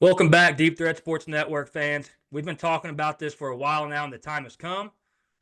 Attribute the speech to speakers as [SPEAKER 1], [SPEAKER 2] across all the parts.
[SPEAKER 1] Welcome back, Deep Threat Sports Network fans. We've been talking about this for a while now, and the time has come.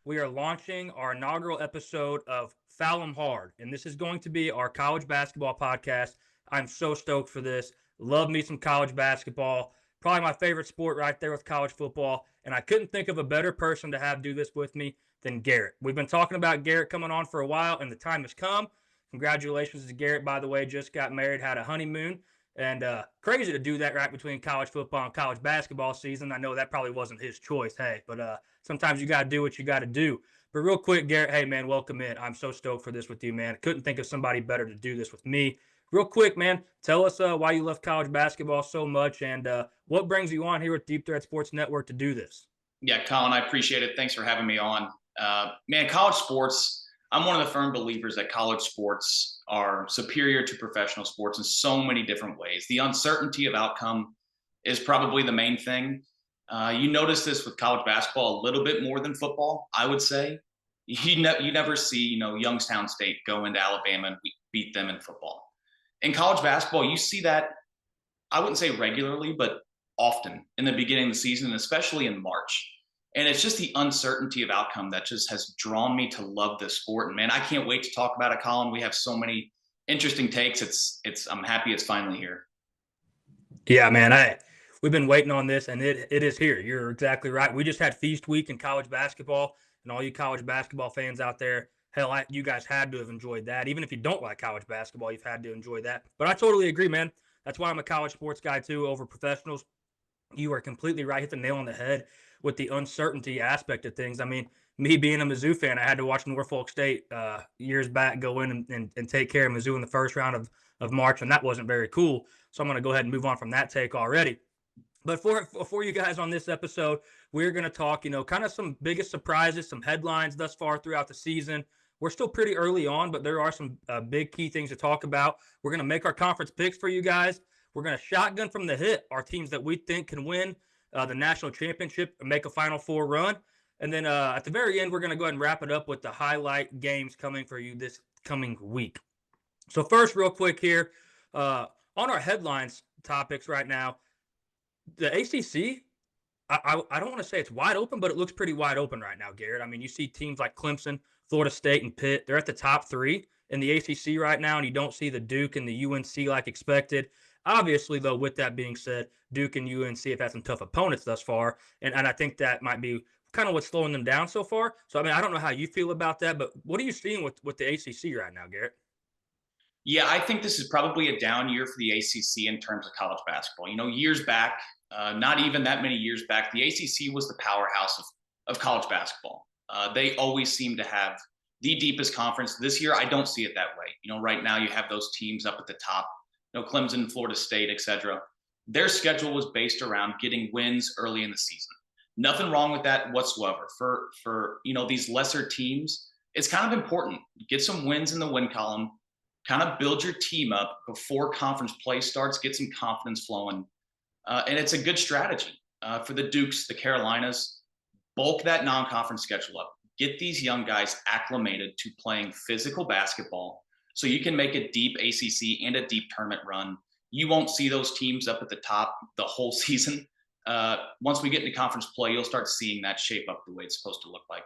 [SPEAKER 1] We are launching our inaugural episode of Foul 'em Hard, and this is going to be our college basketball podcast. I'm so stoked for this. Love me some college basketball. Probably my favorite sport right there with college football, and I couldn't think of a better person to have do this with me than Garrett. We've been talking about Garrett coming on for a while, and the time has come. Congratulations to Garrett, by the way. Just got married, had a honeymoon. And crazy to do that right between college football and college basketball season. I know that probably wasn't his choice, hey, but sometimes you got to do what you got to do. But real quick, Garrett, hey, man, welcome in. I'm so stoked for this with you, man. Couldn't think of somebody better to do this with me. Real quick, man, tell us why you love college basketball so much and what brings you on here with Deep Threat Sports Network to do this.
[SPEAKER 2] Yeah, Colin, I appreciate it. Thanks for having me on. Man, college sports, I'm one of the firm believers that college sports are superior to professional sports in so many different ways. The uncertainty of outcome is probably the main thing. You notice this with college basketball a little bit more than football, I would say. You never see, Youngstown State go into Alabama and beat them in football. In college basketball, you see that, I wouldn't say regularly, but often in the beginning of the season, and especially in March. And it's just the uncertainty of outcome that just has drawn me to love this sport. And man, I can't wait to talk about it, Colin. We have so many interesting takes. I'm happy it's finally here.
[SPEAKER 1] Yeah, man, we've been waiting on this, and it is here. You're exactly right. We just had Feast Week in college basketball, and all you college basketball fans out there, hell, you guys had to have enjoyed that. Even if you don't like college basketball, you've had to enjoy that. But I totally agree, man. That's why I'm a college sports guy too, over professionals. You are completely right. Hit the nail on the head with the uncertainty aspect of things. I mean, me being a Mizzou fan, I had to watch Norfolk State years back go in and take care of Mizzou in the first round of March, and that wasn't very cool. So I'm going to go ahead and move on from that take already. But for you guys on this episode, we're going to talk, kind of some biggest surprises, some headlines thus far throughout the season. We're still pretty early on, but there are some big key things to talk about. We're going to make our conference picks for you guys. We're going to shotgun from the hip our teams that we think can win the national championship and make a Final Four run. And then at the very end, we're going to go ahead and wrap it up with the highlight games coming for you this coming week. So first, real quick here, on our headlines topics right now, the ACC, I don't want to say it's wide open, but it looks pretty wide open right now, Garrett. I mean, you see teams like Clemson, Florida State, and Pitt. They're at the top three in the ACC right now, and you don't see the Duke and the UNC like expected. Obviously, though, with that being said, Duke and UNC have had some tough opponents thus far, and I think that might be kind of what's slowing them down so far. So, I mean, I don't know how you feel about that, but what are you seeing with the ACC right now, Garrett?
[SPEAKER 2] Yeah, I think this is probably a down year for the ACC in terms of college basketball. Years back, not even that many years back, the ACC was the powerhouse of college basketball. They always seem to have the deepest conference. This year, I don't see it that way. Right now you have those teams up at the top, Clemson, Florida State, etc. Their schedule was based around getting wins early in the season. Nothing wrong with that whatsoever. For these lesser teams, it's kind of important. Get some wins in the win column, kind of build your team up before conference play starts, get some confidence flowing. And it's a good strategy for the Dukes, the Carolinas. Bulk that non-conference schedule up. Get these young guys acclimated to playing physical basketball so you can make a deep ACC and a deep tournament run. You won't see those teams up at the top the whole season. Once we get into conference play, you'll start seeing that shape up the way it's supposed to look like.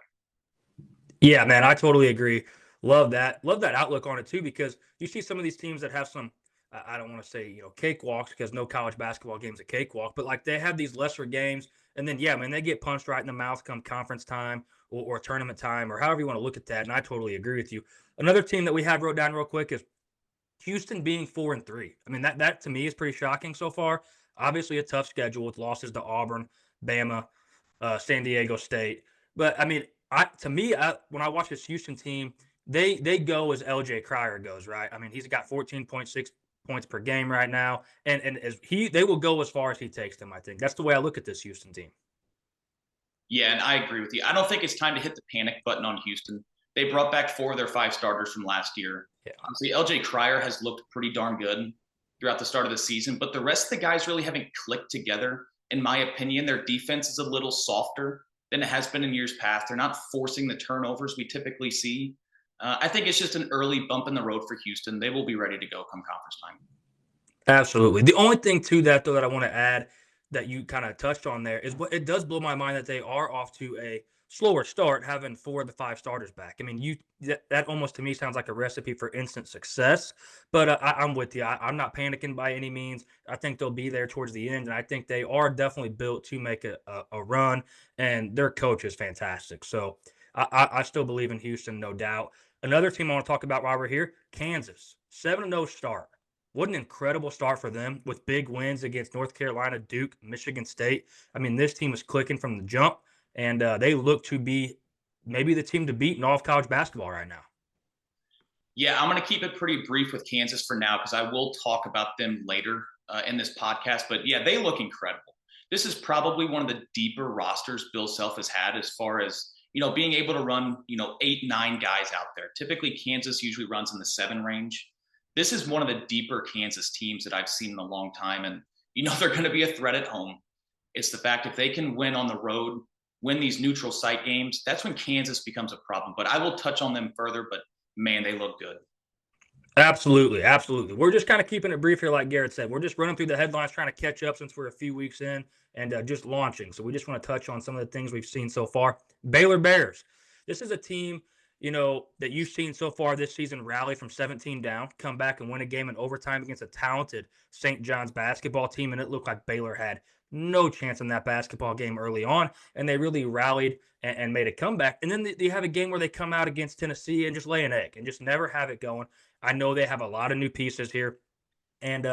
[SPEAKER 1] Yeah, man, I totally agree. Love that. Love that outlook on it too, because you see some of these teams that have some, I don't want to say, cakewalks because no college basketball game's a cakewalk, but like they have these lesser games. And then, yeah, man, they get punched right in the mouth come conference time or tournament time or however you want to look at that. And I totally agree with you. Another team that we have wrote down real quick is Houston being 4-3. I mean, that to me is pretty shocking so far. Obviously, a tough schedule with losses to Auburn, Bama, San Diego State. But I mean, when I watch this Houston team, they go as LJ Cryer goes, right? I mean, he's got 14.6 points per game right now, and they will go as far as he takes them. I think that's the way I look at this Houston team.
[SPEAKER 2] Yeah, and I agree with you. I don't think it's time to hit the panic button on Houston. They brought back 4 of their 5 starters from last year.
[SPEAKER 1] Yeah.
[SPEAKER 2] Honestly, LJ Cryer has looked pretty darn good throughout the start of the season, but the rest of the guys really haven't clicked together. In my opinion, their defense is a little softer than it has been in years past. They're not forcing the turnovers we typically see. I think it's just an early bump in the road for Houston. They will be ready to go come conference time.
[SPEAKER 1] Absolutely. The only thing to that, though, that I want to add that you kind of touched on there is what it does blow my mind that they are off to a slower start, having 4 of the 5 starters back. I mean, that almost to me sounds like a recipe for instant success. But I'm with you. I'm not panicking by any means. I think they'll be there towards the end, and I think they are definitely built to make a run. And their coach is fantastic. So I still believe in Houston, no doubt. Another team I want to talk about while we're here, Kansas, 7-0 start. What an incredible start for them with big wins against North Carolina, Duke, Michigan State. I mean, this team is clicking from the jump, and they look to be maybe the team to beat in all of college basketball right now.
[SPEAKER 2] Yeah, I'm going to keep it pretty brief with Kansas for now because I will talk about them later in this podcast. But yeah, they look incredible. This is probably one of the deeper rosters Bill Self has had as far as being able to run 8, 9 guys out there. Typically, Kansas usually runs in the 7 range. This is one of the deeper Kansas teams that I've seen in a long time, and they're going to be a threat at home. It's the fact if they can win on the road, win these neutral site games, that's when Kansas becomes a problem. But I will touch on them further. But man, they look good.
[SPEAKER 1] Absolutely, absolutely. We're just kind of keeping it brief here, like Garrett said. We're just running through the headlines, trying to catch up since we're a few weeks in and just launching. So we just want to touch on some of the things we've seen so far. Baylor Bears. This is a team, that you've seen so far this season rally from 17 down, come back and win a game in overtime against a talented St. John's basketball team, and it looked like Baylor had no chance in that basketball game early on, and they really rallied and made a comeback. And then you have a game where they come out against Tennessee and just lay an egg and just never have it going. I know they have a lot of new pieces here, and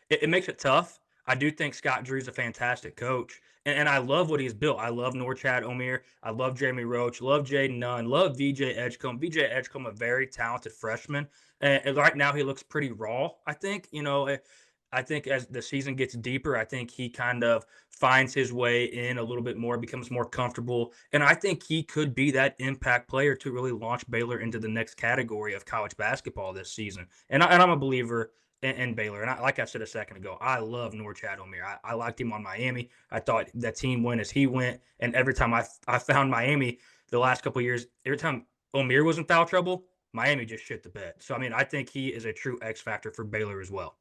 [SPEAKER 1] it makes it tough. I do think Scott Drew's a fantastic coach, and I love what he's built. I love Norchad Omier. I love Jeremy Roach. Love Jaden Nunn. Love VJ Edgecombe. VJ Edgecombe, a very talented freshman, and right now he looks pretty raw. I think as the season gets deeper, I think he kind of finds his way in a little bit more, becomes more comfortable. And I think he could be that impact player to really launch Baylor into the next category of college basketball this season. And I'm a believer in Baylor. And like I said a second ago, I love Norchad Omier. I liked him on Miami. I thought that team went as he went. And every time I found Miami the last couple of years, every time Omier was in foul trouble, Miami just shit the bed. So, I mean, I think he is a true X factor for Baylor as well.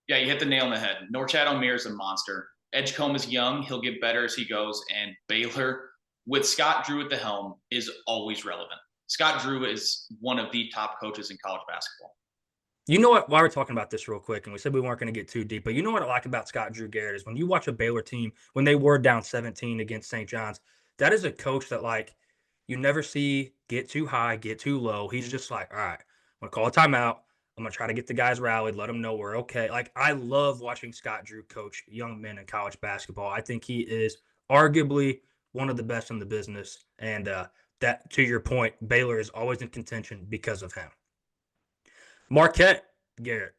[SPEAKER 2] Yeah, you hit the nail on the head. Norchad Omier is a monster. Edgecombe is young. He'll get better as he goes. And Baylor, with Scott Drew at the helm, is always relevant. Scott Drew is one of the top coaches in college basketball.
[SPEAKER 1] You know what? While we're talking about this real quick, and we said we weren't going to get too deep, but you know what I like about Scott Drew Garrett is when you watch a Baylor team when they were down 17 against St. John's, that is a coach that you never see get too high, get too low. He's just like, all right, I'm gonna call a timeout. I'm gonna try to get the guys rallied, let them know we're okay. Like I love watching Scott Drew coach young men in college basketball. I think he is arguably one of the best in the business, and that to your point, Baylor is always in contention because of him. Marquette, Garrett,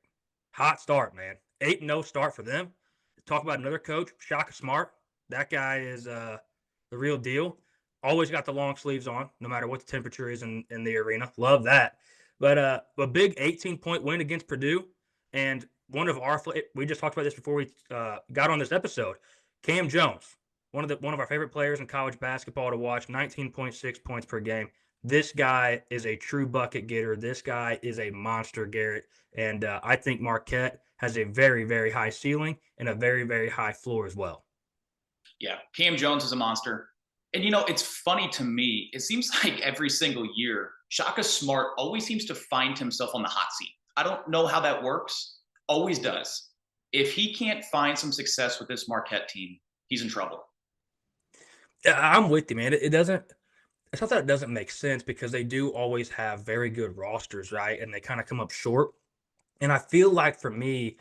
[SPEAKER 1] hot start, man. 8-0 start for them. Talk about another coach, Shaka Smart. That guy is the real deal. Always got the long sleeves on, no matter what the temperature is in the arena. Love that. But a big 18-point win against Purdue, and one of our we just talked about this before we got on this episode. Cam Jones, one of our favorite players in college basketball to watch, 19.6 points per game. This guy is a true bucket getter. This guy is a monster, Garrett. And I think Marquette has a very, very high ceiling and a very, very high floor as well.
[SPEAKER 2] Yeah, Cam Jones is a monster. And it's funny to me. It seems like every single year, Shaka Smart always seems to find himself on the hot seat. I don't know how that works. Always does. If he can't find some success with this Marquette team, he's in trouble.
[SPEAKER 1] Yeah, I'm with you, man. It doesn't. It's not that it doesn't make sense because they do always have very good rosters, right? And they kind of come up short. And I feel like for me,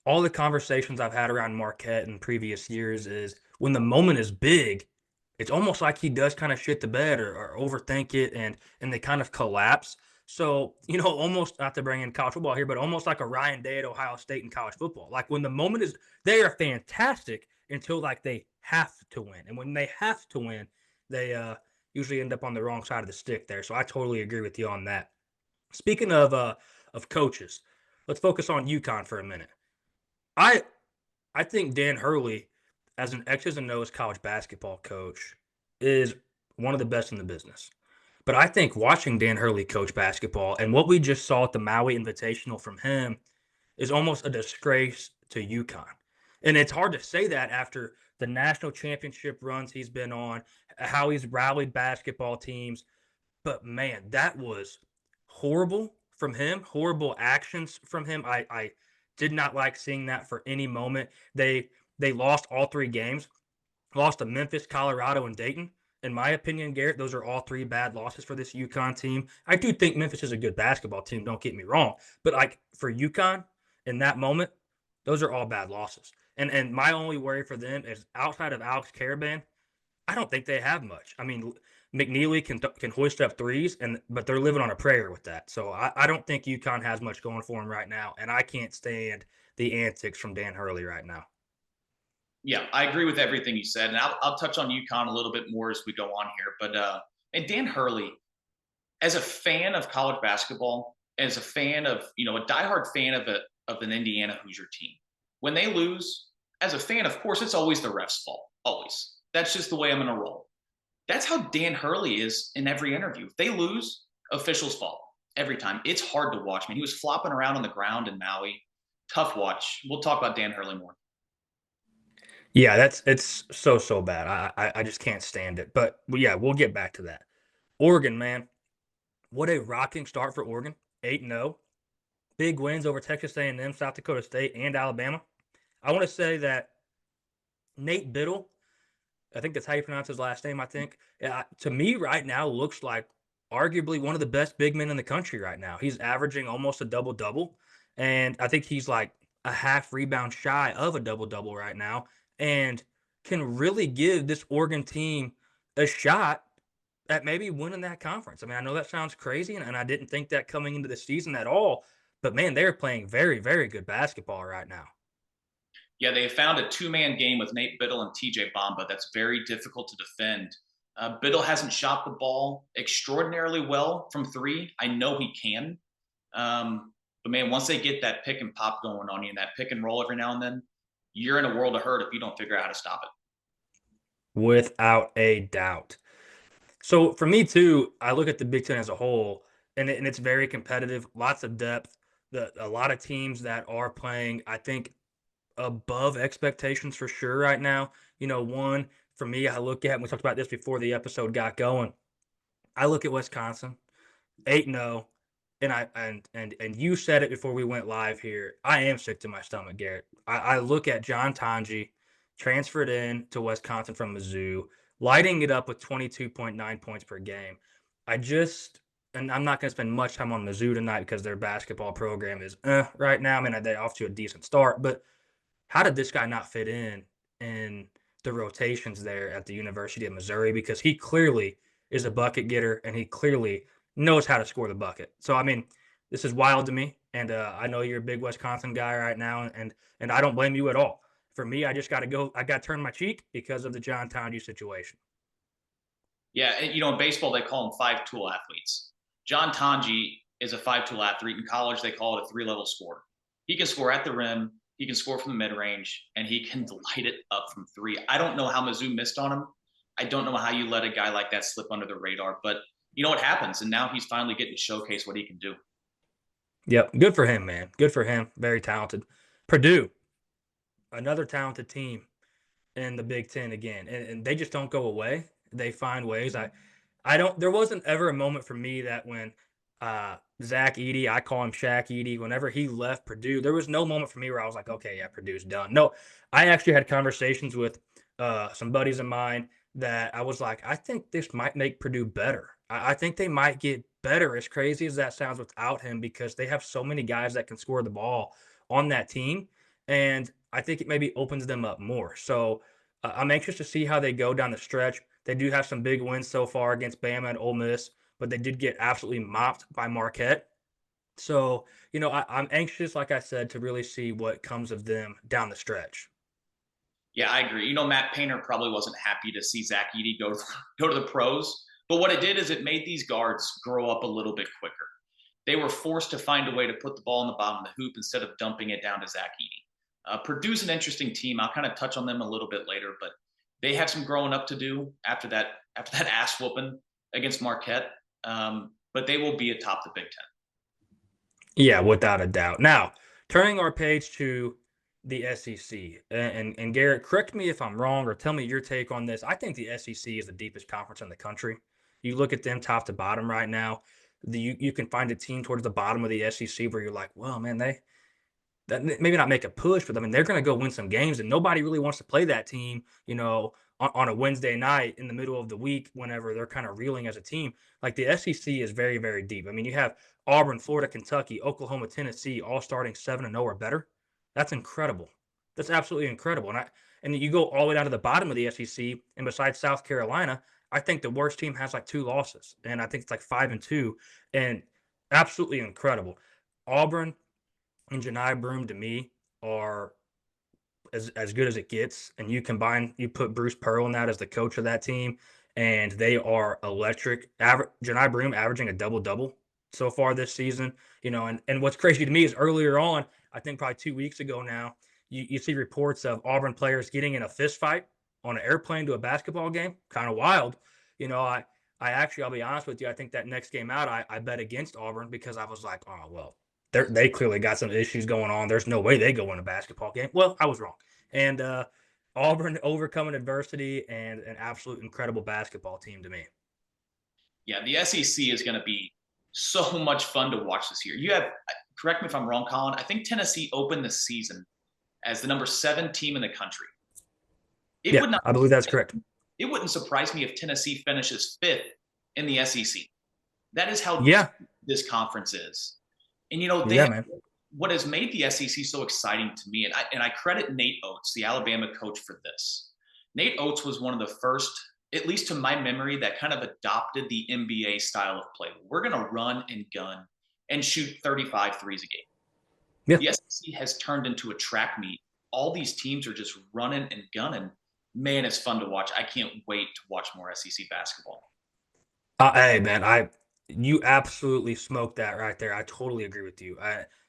[SPEAKER 1] all the conversations I've had around Marquette in previous years is when the moment is big, it's almost like he does kind of shit the bed or overthink it and they kind of collapse. So, almost not to bring in college football here, but almost like a Ryan Day at Ohio State in college football. Like when the moment is, they are fantastic until they have to win. And when they have to win, they usually end up on the wrong side of the stick there. So I totally agree with you on that. Speaking of coaches, let's focus on UConn for a minute. I I think Dan Hurley, as an X's and O's college basketball coach, is one of the best in the business. But I think watching Dan Hurley coach basketball and what we just saw at the Maui Invitational from him is almost a disgrace to UConn. And it's hard to say that after the national championship runs he's been on, how he's rallied basketball teams. But man, that was horrible from him, horrible actions from him. I did not like seeing that for any moment. They lost all 3 games, lost to Memphis, Colorado, and Dayton. In my opinion, Garrett, those are all 3 bad losses for this UConn team. I do think Memphis is a good basketball team, don't get me wrong. But like for UConn in that moment, those are all bad losses. And my only worry for them is outside of Alex Caravan, I don't think they have much. I mean, McNeely can hoist up threes, but they're living on a prayer with that. So I don't think UConn has much going for them right now, and I can't stand the antics from Dan Hurley right now.
[SPEAKER 2] Yeah, I agree with everything you said, and I'll touch on UConn a little bit more as we go on here. But and Dan Hurley, as a fan of college basketball, as a fan of a diehard fan of an Indiana Hoosier team, when they lose, as a fan, of course, it's always the refs' fault. Always. That's just the way I'm going to roll. That's how Dan Hurley is in every interview. If they lose, officials' fault every time. It's hard to watch. Man, he was flopping around on the ground in Maui. Tough watch. We'll talk about Dan Hurley more.
[SPEAKER 1] Yeah, it's so bad. I just can't stand it. But yeah, we'll get back to that. Oregon, man, what a rocking start for Oregon. 8-0, big wins over Texas A&M, South Dakota State, and Alabama. I want to say that Nate Biddle, I think that's how you pronounce his last name. I think to me right now looks like arguably one of the best big men in the country right now. He's averaging almost a double double, and I think he's like a half rebound shy of a double double right now, and can really give this Oregon team a shot at maybe winning that conference. I mean, I know that sounds crazy, and I didn't think that coming into the season at all. But man, they're playing very good basketball right now.
[SPEAKER 2] Yeah, they found a two-man game with Nate Biddle and TJ Bamba that's very difficult to defend. Biddle hasn't shot the ball extraordinarily well from three. I know he can. But man, once they get that pick and pop going on you and that pick and roll every now and then, you're in a world of hurt if you don't figure out how to stop it.
[SPEAKER 1] Without a doubt. So for me too, I look at the Big Ten as a whole, and it's very competitive, lots of depth. A lot of teams that are playing, I think, above expectations for sure right now. One for me, I look at, and we talked about this before the episode got going. I look at Wisconsin, 8-0, and and you said it before we went live here. I am sick to my stomach, Garrett. I look at John Tanji, transferred in to Wisconsin from Mizzou, lighting it up with 22.9 points per game. I just and I'm not going to spend much time on Mizzou tonight because their basketball program is right now. I mean, they're off to a decent start, but how did this guy not fit in the rotations there at the University of Missouri? Because he clearly is a bucket getter and he clearly knows how to score the bucket. So I mean, this is wild to me, and I know you're a big Wisconsin guy right now, and I don't blame you at all. For me, I just got to go. I got to turn my cheek because of the John Tanji situation.
[SPEAKER 2] Yeah, in baseball they call them five-tool athletes. John Tanji is a five-tool athlete. In college, they call it a three-level scorer. He can score at the rim, he can score from the mid-range, and he can light it up from three. I don't know how Mizzou missed on him. I don't know how you let a guy like that slip under the radar, but you know what happens, and now he's finally getting to showcase what he can do.
[SPEAKER 1] Yep, good for him, man. Good for him. Very talented. Purdue, another talented team in the Big Ten again, and they just don't go away. They find ways. I don't. There wasn't ever a moment for me that when Zach Edey, I call him Shaq Edey, whenever he left Purdue, there was no moment for me where I was like, okay, yeah, Purdue's done. No, I actually had conversations with some buddies of mine that I was like, I think this might make Purdue better. I think they might get better, as crazy as that sounds, without him because they have so many guys that can score the ball on that team. And I think it maybe opens them up more. So I'm anxious to see how they go down the stretch. They do have some big wins so far against Bama and Ole Miss, but they did get absolutely mopped by Marquette. So, I'm anxious, like I said, to really see what comes of them down the stretch.
[SPEAKER 2] Yeah, I agree. Matt Painter probably wasn't happy to see Zach Edey go to the pros, but what it did is it made these guards grow up a little bit quicker. They were forced to find a way to put the ball in the bottom of the hoop instead of dumping it down to Zach Edey. Purdue's an interesting team. I'll kind of touch on them a little bit later, but they have some growing up to do after that ass whooping against Marquette. But they will be atop the Big Ten.
[SPEAKER 1] Yeah, without a doubt. Now, turning our page to the SEC. And Garrett, correct me if I'm wrong or tell me your take on this. I think the SEC is the deepest conference in the country. You look at them top to bottom right now. You can find a team towards the bottom of the SEC where you're like, well, man, that maybe not make a push, but I mean they're going to go win some games, and nobody really wants to play that team, on a Wednesday night in the middle of the week whenever they're kind of reeling as a team. Like the SEC is very, very deep. I mean, you have Auburn, Florida, Kentucky, Oklahoma, Tennessee, all starting 7-0 or better. That's incredible. That's absolutely incredible. And you go all the way down to the bottom of the SEC, and besides South Carolina, I think the worst team has like 2 losses, and I think it's like 5-2, and absolutely incredible. Auburn and Janai Broom to me are as good as it gets. And you put Bruce Pearl in that as the coach of that team, and they are electric. Janai Broom averaging a double double so far this season. And what's crazy to me is earlier on, I think probably 2 weeks ago now, you see reports of Auburn players getting in a fist fight on an airplane to a basketball game. Kind of wild. I actually, I'll be honest with you, I think that next game out, I bet against Auburn because I was like, oh well, they clearly got some issues going on. There's no way they go win a basketball game. Well, I was wrong. And Auburn overcoming adversity and an absolute incredible basketball team to me.
[SPEAKER 2] Yeah, the SEC is going to be so much fun to watch this year. You have, correct me if I'm wrong, Colin. I think Tennessee opened the season as the number 7 team in the country. It
[SPEAKER 1] Yeah,
[SPEAKER 2] would not.
[SPEAKER 1] I believe that's correct.
[SPEAKER 2] It wouldn't surprise me if Tennessee finishes 5th in the SEC. That is how
[SPEAKER 1] Yeah,
[SPEAKER 2] deep this conference is. And they
[SPEAKER 1] yeah,
[SPEAKER 2] have
[SPEAKER 1] man.
[SPEAKER 2] what has made the SEC so exciting to me, and I credit Nate Oates, the Alabama coach, for this. Nate Oates was one of the first, at least to my memory, that kind of adopted the NBA style of play. We're going to run and gun and shoot 35 threes a game.
[SPEAKER 1] Yeah.
[SPEAKER 2] The SEC has turned into a track meet. All these teams are just running and gunning. Man, it's fun to watch. I can't wait to watch more SEC basketball.
[SPEAKER 1] Hey, man, you absolutely smoked that right there. I totally agree with you.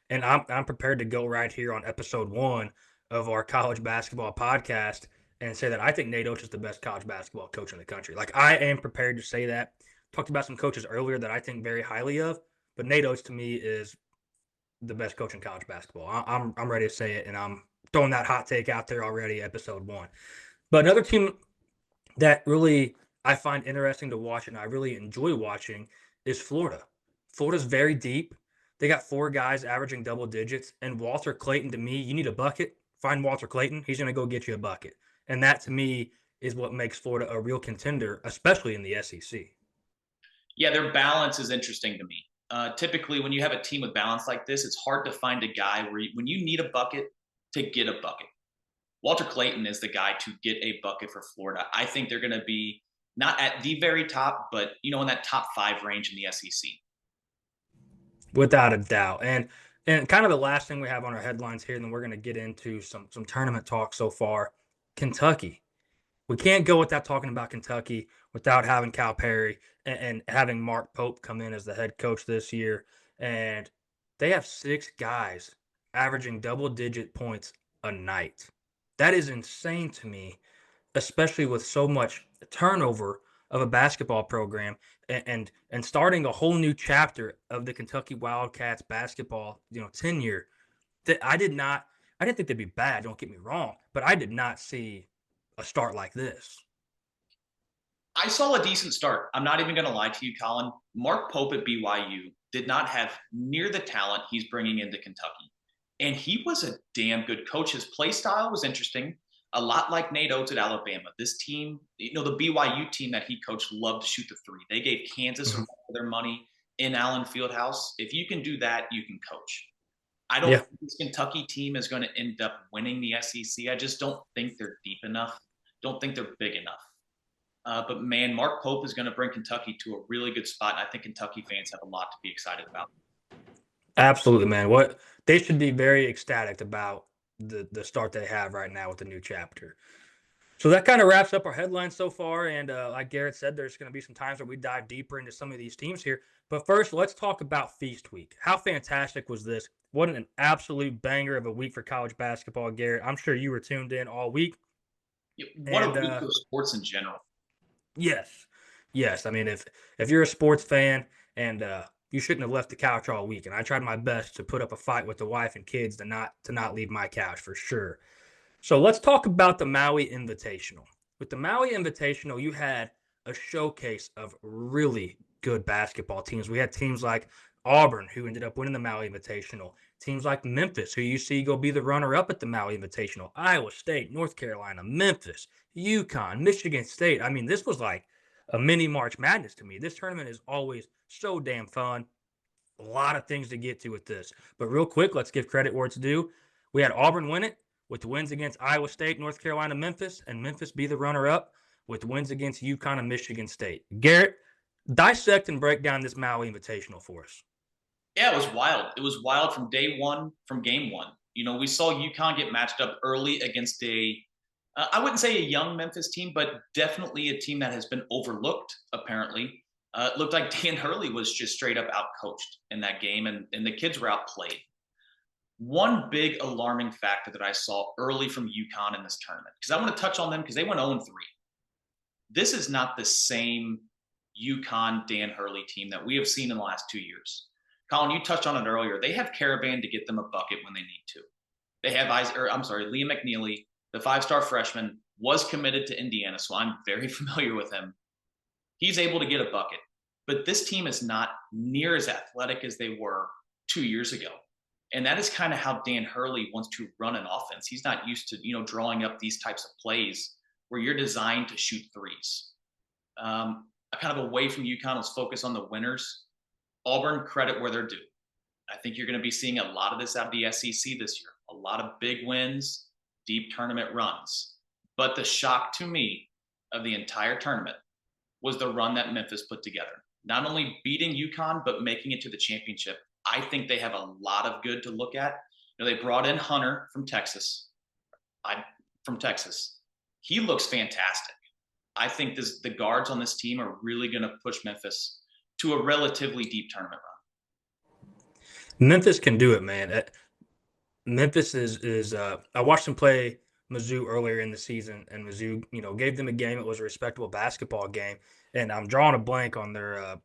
[SPEAKER 1] And I'm prepared to go right here on episode 1 of our college basketball podcast and say that I think Nate Oates is the best college basketball coach in the country. Like I am prepared to say that. Talked about some coaches earlier that I think very highly of, but Nate Oates to me is the best coach in college basketball. I'm ready to say it, and I'm throwing that hot take out there already. Episode 1, but another team that really I find interesting to watch and I really enjoy watching is Florida. Florida's very deep. They got 4 guys averaging double digits, and Walter Clayton to me, you need a bucket. Find Walter Clayton. He's going to go get you a bucket, and that to me is what makes Florida a real contender, especially in the SEC.
[SPEAKER 2] Yeah, their balance is interesting to me. Typically, when you have a team with balance like this, it's hard to find a guy when you need a bucket to get a bucket. Walter Clayton is the guy to get a bucket for Florida. I think they're going to be not at the very top, but in that top 5 range in the SEC.
[SPEAKER 1] Without a doubt. And kind of the last thing we have on our headlines here, and then we're going to get into some tournament talk so far. Kentucky. We can't go without talking about Kentucky without having Cal Perry and having Mark Pope come in as the head coach this year. And they have 6 guys averaging double-digit points a night. That is insane to me, especially with so much turnover of a basketball program and starting a whole new chapter of the Kentucky Wildcats basketball, tenure. That I didn't think they'd be bad, don't get me wrong, but I did not see a start like this.
[SPEAKER 2] I saw a decent start. I'm not even going to lie to you, Colin. Mark Pope at BYU did not have near the talent he's bringing into Kentucky. And he was a damn good coach. His play style was interesting, a lot like Nate Oates at Alabama. This team, the BYU team that he coached loved to shoot the three. They gave Kansas
[SPEAKER 1] Mhm.
[SPEAKER 2] their money in Allen Fieldhouse. If you can do that, you can coach. I don't
[SPEAKER 1] Yeah,
[SPEAKER 2] think this Kentucky team is going to end up winning the SEC. I just don't think they're deep enough. Don't think they're big enough. But man, Mark Pope is going to bring Kentucky to a really good spot. And I think Kentucky fans have a lot to be excited about.
[SPEAKER 1] absolutely, man. What they should be very ecstatic about the start they have right now with the new chapter. So that kind of wraps up our headlines so far. And like Garrett said, there's going to be some times where we dive deeper into some of these teams here. But first, let's talk about Feast Week. How fantastic was this? What an absolute banger of a week for college basketball, Garrett. I'm sure you were tuned in all week.
[SPEAKER 2] What a
[SPEAKER 1] And
[SPEAKER 2] week of sports in general.
[SPEAKER 1] yes, yes. I mean, if you're a sports fan and you shouldn't have left the couch all week. And I tried my best to put up a fight with the wife and kids to not leave my couch for sure. So let's talk about the Maui Invitational. With the Maui Invitational, you had a showcase of really good basketball teams. We had teams like Auburn, who ended up winning the Maui Invitational. Teams like Memphis, who you see go be the runner-up at the Maui Invitational. Iowa State, North Carolina, Memphis, UConn, Michigan State. I mean, this was like a mini March Madness to me. This tournament is always so damn fun. A lot of things to get to with this. But real quick, let's give credit where it's due. We had Auburn win it with the wins against Iowa State, North Carolina, Memphis, and Memphis be the runner-up with wins against UConn and Michigan State. Garrett, dissect and break down this Maui Invitational for us.
[SPEAKER 2] Yeah, it was wild. It was wild from day one, from game one. You know, we saw UConn get matched up early against I wouldn't say a young Memphis team, but definitely a team that has been overlooked, apparently. It looked like Dan Hurley was just straight up outcoached in that game, and the kids were outplayed. One big alarming factor that I saw early from UConn in this tournament, because I want to touch on them because they went 0-3. This is not the same UConn Dan Hurley team that we have seen in the last 2 years. Collin, you touched on it earlier. They have Caravan to get them a bucket when they need to. They have, Liam McNeely, the five-star freshman, was committed to Indiana, so I'm very familiar with him. He's able to get a bucket. But this team is not near as athletic as they were 2 years ago. And that is kind of how Dan Hurley wants to run an offense. He's not used to, drawing up these types of plays where you're designed to shoot threes. Kind of away from UConn, let's focus on the winners. Auburn, credit where they're due. I think you're going to be seeing a lot of this out of the SEC this year. A lot of big wins, deep tournament runs. But the shock to me of the entire tournament was the run that Memphis put together. Not only beating UConn, but making it to the championship. I think they have a lot of good to look at. They brought in Hunter from Texas. He looks fantastic. I think the guards on this team are really going to push Memphis to a relatively deep tournament run.
[SPEAKER 1] Memphis can do it, man. Memphis is I watched them play Mizzou earlier in the season, and Mizzou, gave them a game. It was a respectable basketball game, and I'm drawing a blank on their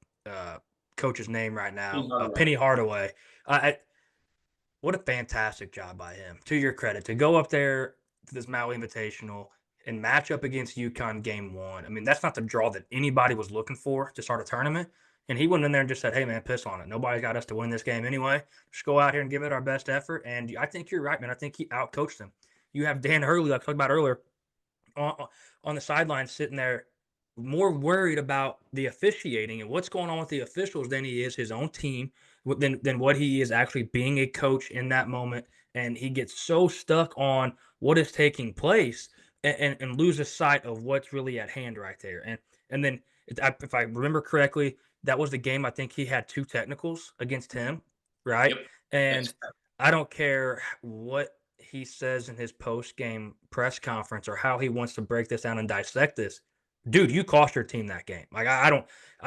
[SPEAKER 1] coach's name right now, Penny Hardaway. What a fantastic job by him. To your credit, to go up there to this Maui Invitational and match up against UConn game one. I mean, that's not the draw that anybody was looking for to start a tournament. And he went in there and just said, hey, man, piss on it. Nobody got us to win this game anyway. Just go out here and give it our best effort. And I think you're right, man. I think he outcoached them. You have Dan Hurley, like I talked about earlier, on the sidelines sitting there more worried about the officiating and what's going on with the officials than he is his own team, than what he is actually being a coach in that moment. And he gets so stuck on what is taking place and loses sight of what's really at hand right there. And then if I remember correctly, that was the game I think he had 2 technicals against him, right?
[SPEAKER 2] Yep.
[SPEAKER 1] And I don't care what he says in his post-game press conference or how he wants to break this down and dissect this. Dude, you cost your team that game. Like I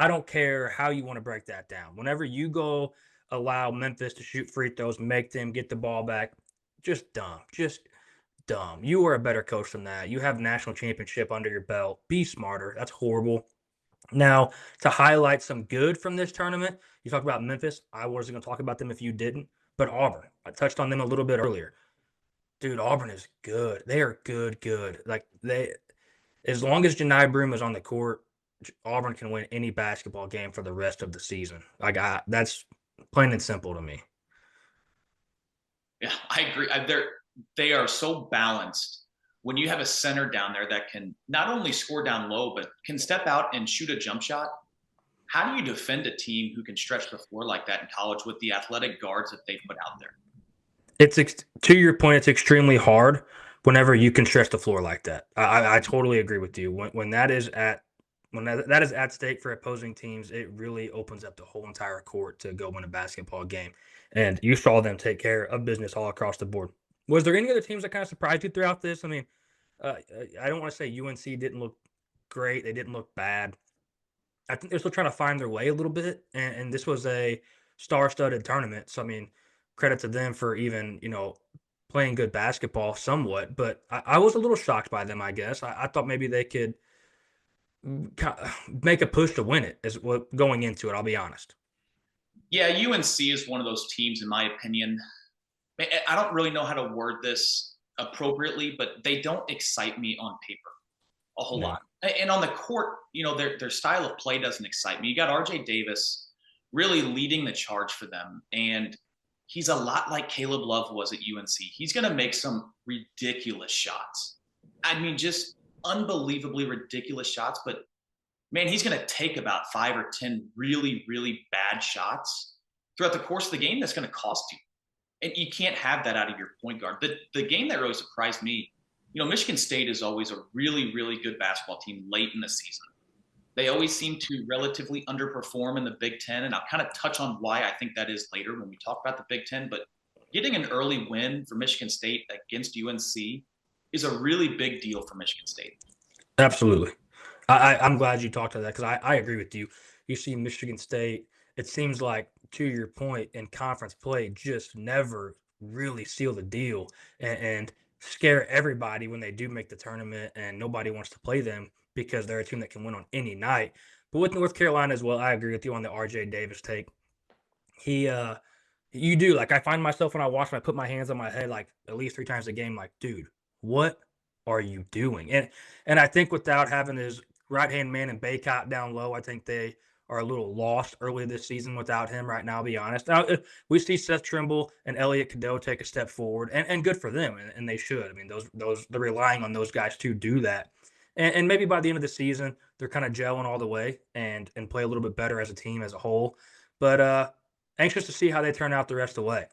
[SPEAKER 1] don't care how you want to break that down. Whenever you go allow Memphis to shoot free throws, make them get the ball back, just dumb. Just dumb. You are a better coach than that. You have national championship under your belt. Be smarter. That's horrible. Now, to highlight some good from this tournament, you talk about Memphis. I wasn't going to talk about them if you didn't, but Auburn. I touched on them a little bit earlier. Dude, Auburn is good. They are good, good. Like as long as Janai Broome is on the court, Auburn can win any basketball game for the rest of the season. That's plain and simple to me.
[SPEAKER 2] Yeah, I agree. They are so balanced. When you have a center down there that can not only score down low, but can step out and shoot a jump shot, how do you defend a team who can stretch the floor like that in college with the athletic guards that they put out there?
[SPEAKER 1] It's to your point, it's extremely hard whenever you can stretch the floor like that. I totally agree with you. When that is at stake for opposing teams, it really opens up the whole entire court to go win a basketball game. And you saw them take care of business all across the board. Was there any other teams that kind of surprised you throughout this? I mean, I don't want to say UNC didn't look great. They didn't look bad. I think they're still trying to find their way a little bit, and this was a star-studded tournament. So I mean, credit to them for even playing good basketball somewhat. But I was a little shocked by them. I guess I thought maybe they could make a push to win it as well going into it. I'll be honest.
[SPEAKER 2] Yeah, UNC is one of those teams, in my opinion. I don't really know how to word this appropriately, but they don't excite me on paper a whole
[SPEAKER 1] Yeah.
[SPEAKER 2] lot. And on the court, their style of play doesn't excite me. You got RJ Davis really leading the charge for them. And he's a lot like Caleb Love was at UNC. He's going to make some ridiculous shots. I mean, just unbelievably ridiculous shots. But man, he's going to take about 5 or 10 really, really bad shots throughout the course of the game that's going to cost you. And you can't have that out of your point guard. The game that really surprised me, Michigan State is always a really, really good basketball team late in the season. They always seem to relatively underperform in the Big Ten, and I'll kind of touch on why I think that is later when we talk about the Big Ten. But getting an early win for Michigan State against UNC is a really big deal for Michigan State.
[SPEAKER 1] Absolutely. I'm glad you talked to that because I agree with you. You see Michigan State, it seems like, to your point, in conference play, just never really seal the deal and scare everybody when they do make the tournament, and nobody wants to play them because they're a team that can win on any night. But with North Carolina as well, I agree with you on the RJ Davis take. He you do, like, I find myself when I watch him, I put my hands on my head, like, at least 3 times a game, like, "Dude, what are you doing?" And I think without having his right-hand man and Baycott down low, I think they are a little lost early this season without him right now, I'll be honest. Now, we see Seth Trimble and Elliot Cadeau take a step forward, and good for them, and they should. I mean, those they're relying on those guys to do that. And maybe by the end of the season, they're kinda gelling all the way and play a little bit better as a team as a whole. But, anxious to see how they turn out the rest of the way.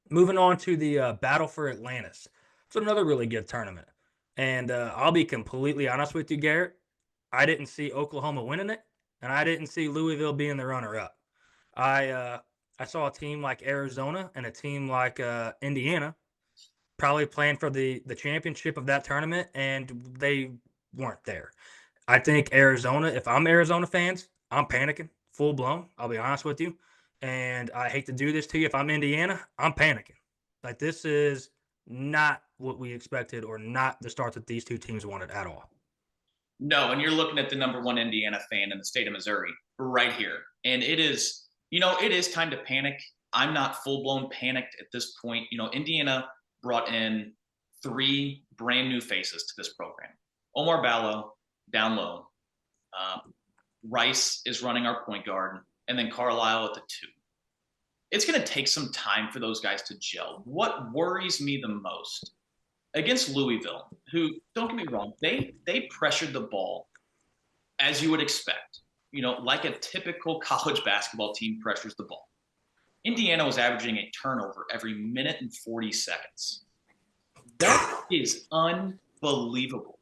[SPEAKER 1] Moving on to the Battle for Atlantis. It's another really good tournament. And I'll be completely honest with you, Garrett. I didn't see Oklahoma winning it, and I didn't see Louisville being the runner-up. I uh, I saw a team like Arizona and a team like Indiana probably playing for the championship of that tournament, and they weren't there. I think Arizona, if I'm Arizona fans, I'm panicking full blown. I'll be honest with you. And I hate to do this to you. If I'm Indiana, I'm panicking. Like, this is not what we expected or not the start that these two teams wanted at all.
[SPEAKER 2] No, and you're looking at the number one Indiana fan in the state of Missouri right here. And it is time to panic. I'm not full blown panicked at this point. Indiana brought in three brand new faces to this program. Omar Ballo down low. Rice is running our point guard, and then Carlisle at the two. It's going to take some time for those guys to gel. What worries me the most against Louisville, who, don't get me wrong, they pressured the ball as you would expect, like a typical college basketball team pressures the ball. Indiana was averaging a turnover every minute and 40 seconds. That is unbelievable.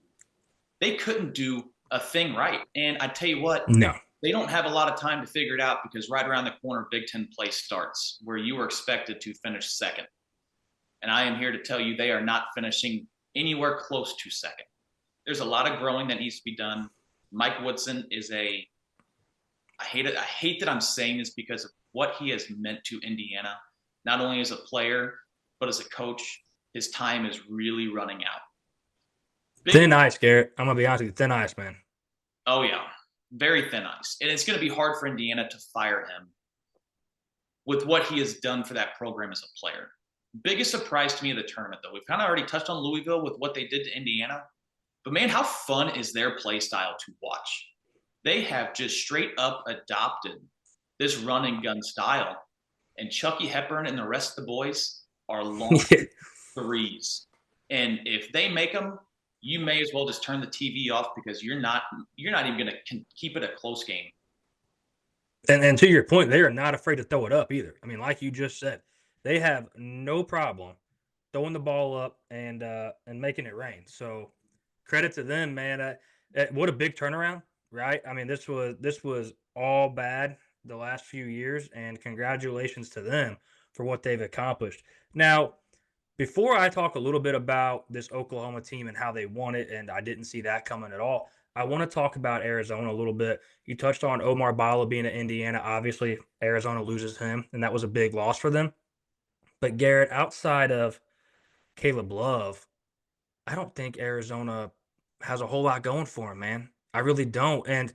[SPEAKER 2] They couldn't do a thing right. And I tell you what,
[SPEAKER 1] No.
[SPEAKER 2] they don't have a lot of time to figure it out because right around the corner, Big Ten play starts, where you are expected to finish second. And I am here to tell you they are not finishing anywhere close to second. There's a lot of growing that needs to be done. Mike Woodson is I hate it. I hate that I'm saying this because of what he has meant to Indiana, not only as a player, but as a coach. His time is really running out. Big,
[SPEAKER 1] Thin ice, Garrett. I'm going to be honest with you. Thin ice, man.
[SPEAKER 2] oh yeah, very thin ice. And it's going to be hard for Indiana to fire him with what he has done for that program as a player. Biggest surprise to me of the tournament, though, we've kind of already touched on Louisville with what they did to Indiana. But man, how fun is their play style to watch? They have just straight up adopted this run and gun style. And Chucky Hepburn and the rest of the boys are long threes. And if they make them, you may as well just turn the TV off because you're not even going to keep it a close game.
[SPEAKER 1] And to your point, they are not afraid to throw it up either. I mean, like you just said, they have no problem throwing the ball up and making it rain. So credit to them, man. What a big turnaround, right? I mean, this was all bad the last few years, and congratulations to them for what they've accomplished. Now, before I talk a little bit about this Oklahoma team and how they won it, and I didn't see that coming at all, I want to talk about Arizona a little bit. You touched on Omar Bala being at Indiana. Obviously, Arizona loses him, and that was a big loss for them. But Garrett, outside of Caleb Love, I don't think Arizona has a whole lot going for him, man. I really don't. And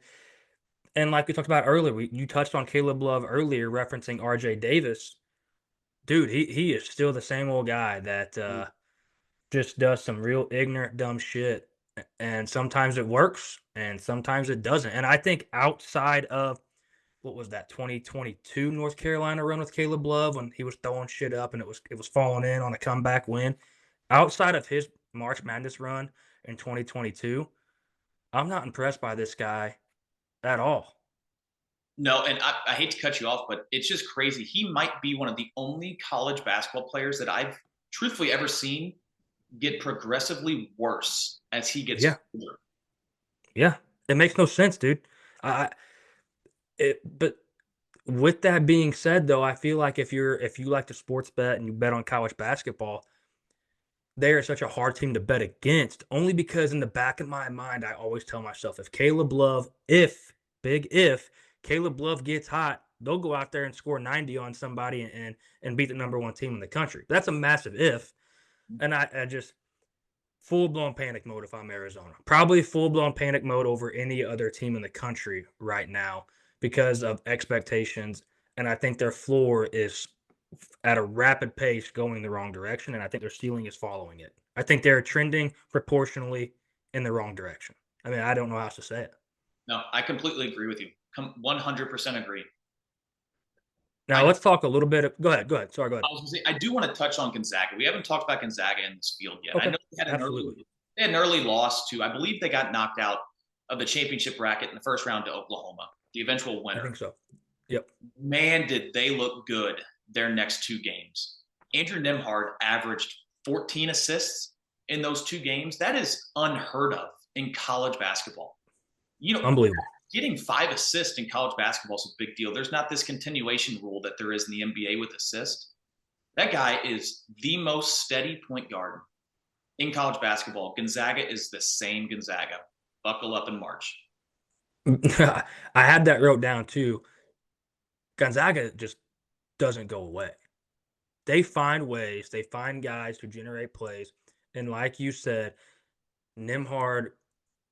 [SPEAKER 1] And like we talked about earlier, you touched on Caleb Love earlier, referencing RJ Davis. Dude, he is still the same old guy that just does some real ignorant, dumb shit. And sometimes it works and sometimes it doesn't. And I think outside of what was that 2022 North Carolina run with Caleb Love when he was throwing shit up and it was falling in on a comeback win. Outside of his March Madness run in 2022, I'm not impressed by this guy at all.
[SPEAKER 2] No, and I hate to cut you off, but it's just crazy. He might be one of the only college basketball players that I've truthfully ever seen get progressively worse as he gets
[SPEAKER 1] Yeah,
[SPEAKER 2] older.
[SPEAKER 1] yeah, it makes no sense, dude. I but with that being said, though, I feel like if you like to sports bet and you bet on college basketball, they are such a hard team to bet against. Only because in the back of my mind, I always tell myself if Caleb Love gets hot, they'll go out there and score 90 on somebody and beat the number one team in the country. That's a massive if, and I just full blown panic mode if I'm Arizona. Probably full blown panic mode over any other team in the country right now because of expectations. And I think their floor is at a rapid pace going the wrong direction. And I think their ceiling is following it. I think they're trending proportionally in the wrong direction. I mean, I don't know how else to say it.
[SPEAKER 2] No, I completely agree with you. 100% agree.
[SPEAKER 1] Now
[SPEAKER 2] I
[SPEAKER 1] let's talk a little bit. Go ahead. Go ahead. Sorry. Go
[SPEAKER 2] I
[SPEAKER 1] ahead.
[SPEAKER 2] was going to say I do want to touch on Gonzaga. We haven't talked about Gonzaga in this field yet. I
[SPEAKER 1] Okay.
[SPEAKER 2] know
[SPEAKER 1] Absolutely.
[SPEAKER 2] they had an early loss to I believe they got knocked out of the championship bracket in the first round to Oklahoma, the eventual
[SPEAKER 1] I
[SPEAKER 2] winner.
[SPEAKER 1] think so. Yep.
[SPEAKER 2] Man, did they look good their next two games. Andrew Nemhard averaged 14 assists in those two games. That is unheard of in college basketball. You know,
[SPEAKER 1] Unbelievable.
[SPEAKER 2] getting 5 assists in college basketball is a big deal. There's not this continuation rule that there is in the NBA with assists. That guy is the most steady point guard in college basketball. Gonzaga is the same Gonzaga. Buckle up in March.
[SPEAKER 1] I had that wrote down too. Gonzaga just doesn't go away. They find ways, they find guys to generate plays, and like you said, Nimhard,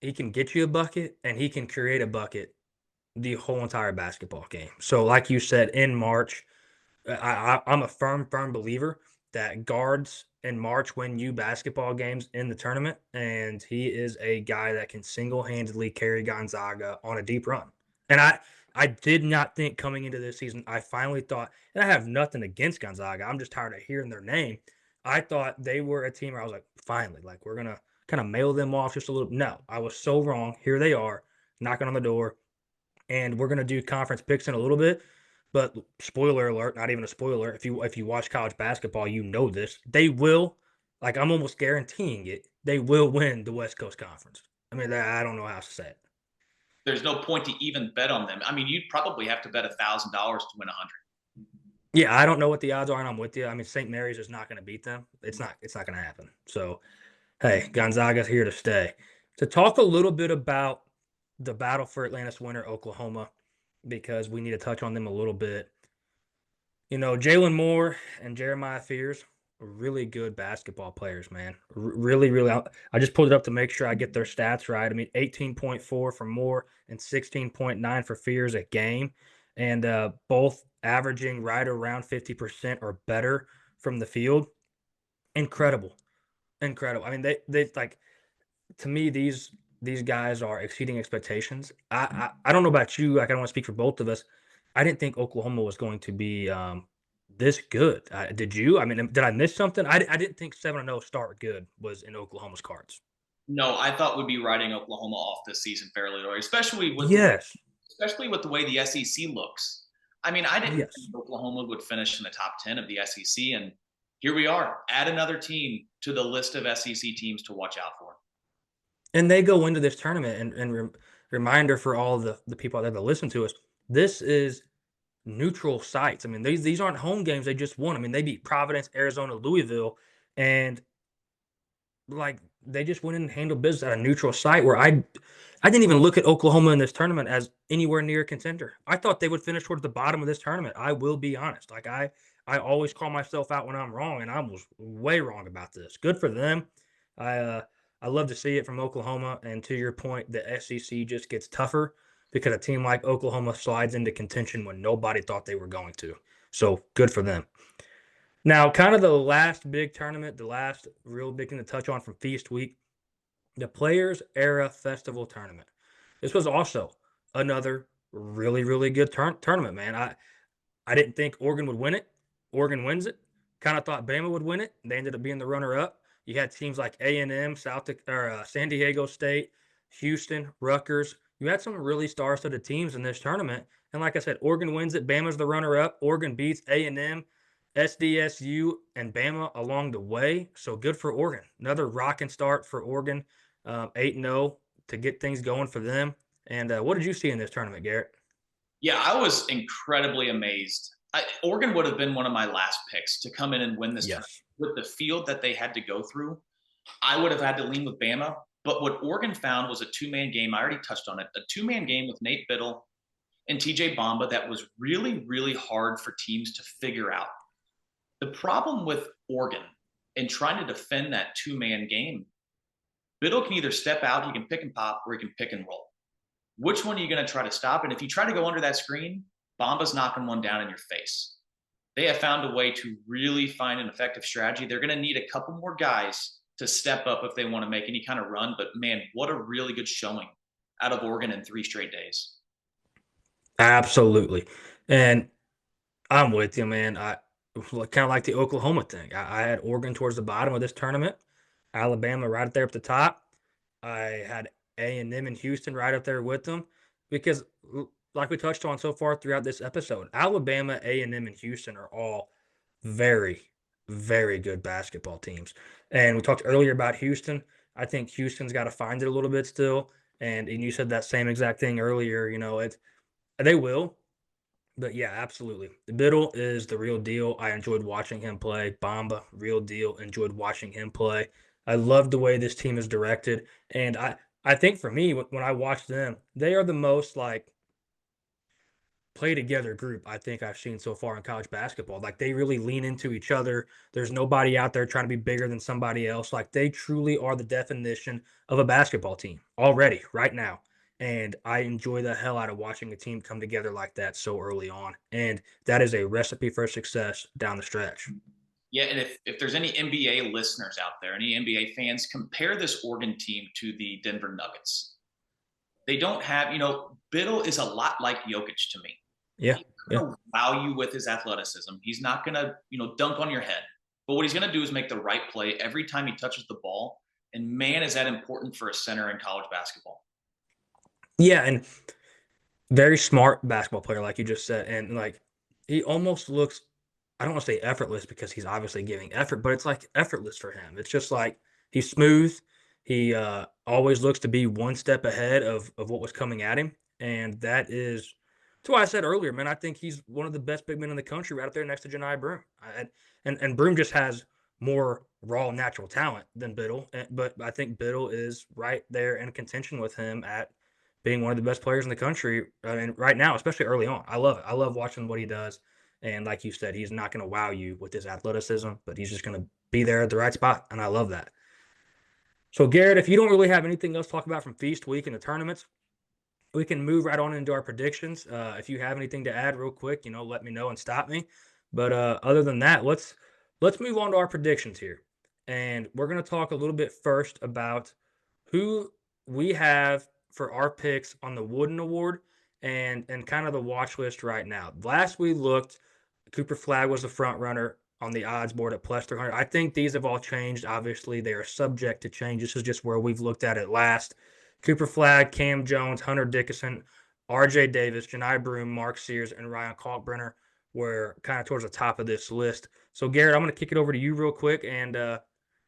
[SPEAKER 1] he can get you a bucket and he can create a bucket the whole entire basketball game. So, like you said, in March, I'm a firm believer that guards in March win you basketball games in the tournament, and he is a guy that can single handedly carry Gonzaga on a deep run. And I did not think coming into this season, I finally thought, and I have nothing against Gonzaga. I'm just tired of hearing their name. I thought they were a team where I was like, finally, like we're gonna kind of mail them off just a little. No, I was so wrong. Here they are, knocking on the door, and we're gonna do conference picks in a little bit. But spoiler alert, not even a spoiler. If you watch college basketball, you know this. They will, like I'm almost guaranteeing it. They will win the West Coast Conference. I mean, I don't know how to say it.
[SPEAKER 2] There's no point to even bet on them. I mean, you'd probably have to bet $1,000 to win 100.
[SPEAKER 1] Yeah, I don't know what the odds are, and I'm with you. I mean, St. Mary's is not going to beat them. It's not. It's not going to happen. So, hey, Gonzaga's here to stay. To talk a little bit about the battle for Atlantis winner, Oklahoma, because we need to touch on them a little bit. You know, Jalen Moore and Jeremiah Fears are really good basketball players, man. Really, really. I just pulled it up to make sure I get their stats right. I mean, 18.4 for Moore and 16.9 for Fears a game, and both averaging right around 50% or better from the field. Incredible, incredible. I mean, they like to me these guys are exceeding expectations. I don't know about you. Like I don't want to speak for both of us. I didn't think Oklahoma was going to be this good. Did you? I mean, did I miss something? I didn't think 7-0 start good was in Oklahoma's cards.
[SPEAKER 2] No, I thought we'd be writing Oklahoma off this season fairly early,
[SPEAKER 1] Yes.
[SPEAKER 2] especially with the way the SEC looks. I mean, I didn't
[SPEAKER 1] Yes.
[SPEAKER 2] think Oklahoma would finish in the top 10 of the SEC, and here we are. Add another team to the list of SEC teams to watch out for.
[SPEAKER 1] And they go into this tournament and reminder for all the people out there that listen to us. This is neutral sites. I mean, these aren't home games they just won. I mean, they beat Providence, Arizona, Louisville, and like they just went in and handled business at a neutral site where I didn't even look at Oklahoma in this tournament as anywhere near a contender. I thought they would finish towards the bottom of this tournament. I will be honest. Like I always call myself out when I'm wrong, and I was way wrong about this. Good for them. I uh I love to see it from Oklahoma. And to your point, the SEC just gets tougher. because a team like Oklahoma slides into contention when nobody thought they were going to. So good for them. Now, kind of the last big tournament, the last real big thing to touch on from Feast Week, the Players Era Festival Tournament. This was also another really, really good tournament, man. I didn't think Oregon would win it. Oregon wins it. Kind of thought Bama would win it. They ended up being the runner-up. You had teams like A&M, San Diego State, Houston, Rutgers. You had some really star-studded teams in this tournament. And like I said, Oregon wins it. Bama's the runner-up. Oregon beats A&M, SDSU, and Bama along the way. So good for Oregon. Another rocking start for Oregon, 8-0 to get things going for them. And what did you see in this tournament, Garrett?
[SPEAKER 2] Yeah, I was incredibly amazed. Oregon would have been one of my last picks to come in and win this tournament.
[SPEAKER 1] Yes.
[SPEAKER 2] With the field that they had to go through, I would have had to lean with Bama. But what Oregon found was a two-man game. I already touched on it. A two-man game with Nate Biddle and TJ Bamba that was really, really hard for teams to figure out. The problem with Oregon in trying to defend that two-man game, Biddle can either step out, he can pick and pop, or he can pick and roll. Which one are you going to try to stop? And if you try to go under that screen, Bomba's knocking one down in your face. They have found a way to really find an effective strategy. They're going to need a couple more guys to step up if they want to make any kind of run. But man, what a really good showing out of Oregon in 3 straight days.
[SPEAKER 1] Absolutely. And I'm with you, man. I kind of like the Oklahoma thing. I had Oregon towards the bottom of this tournament, Alabama right up there at the top. I had A&M and Houston right up there with them because, like we touched on so far throughout this episode, Alabama, A&M, and Houston are all very, very good basketball teams. And we talked earlier about Houston. I think Houston's got to find it a little bit still. And you said that same exact thing earlier. They will. But yeah, absolutely. The Biddle is the real deal. I enjoyed watching him play. Bamba, real deal. Enjoyed watching him play. I love the way this team is directed. And I think for me, when I watch them, they are the most like play together group I think I've seen so far in college basketball. Like they really lean into each other. There's nobody out there trying to be bigger than somebody else. Like they truly are the definition of a basketball team already, right now. And I enjoy the hell out of watching a team come together like that so early on. And that is a recipe for success down the stretch.
[SPEAKER 2] Yeah, and if there's any NBA listeners out there, any NBA fans, compare this Oregon team to the Denver Nuggets. They don't have, Biddle is a lot like Jokic to me.
[SPEAKER 1] Yeah.
[SPEAKER 2] He's
[SPEAKER 1] Yeah.
[SPEAKER 2] going to wow you with his athleticism. He's not going to, dunk on your head. But what he's going to do is make the right play every time he touches the ball. And man, is that important for a center in college basketball.
[SPEAKER 1] Yeah. And very smart basketball player, like you just said. And like he almost looks, I don't want to say effortless because he's obviously giving effort, but it's like effortless for him. It's just like he's smooth. He always looks to be one step ahead of what was coming at him. And that's why I said earlier, man, I think he's one of the best big men in the country right up there next to Janai Broome. And Broome just has more raw natural talent than Biddle. But I think Biddle is right there in contention with him at being one of the best players in the country. I mean, right now, especially early on. I love it. I love watching what he does. And like you said, he's not going to wow you with his athleticism, but he's just going to be there at the right spot. And I love that. So, Garrett, if you don't really have anything else to talk about from Feast Week and the tournaments, we can move right on into our predictions. If you have anything to add real quick, let me know and stop me. But other than that, let's move on to our predictions here. And we're going to talk a little bit first about who we have for our picks on the Wooden Award and kind of the watch list right now. Last we looked, Cooper Flag was the front runner on the odds board at plus 300. I think these have all changed. Obviously, they are subject to change. This is just where we've looked at it last. Cooper Flag, Cam Jones, Hunter Dickinson, R.J. Davis, Janai Broome, Mark Sears, and Ryan Kalkbrenner were kind of towards the top of this list. So, Garrett, I'm going to kick it over to you real quick and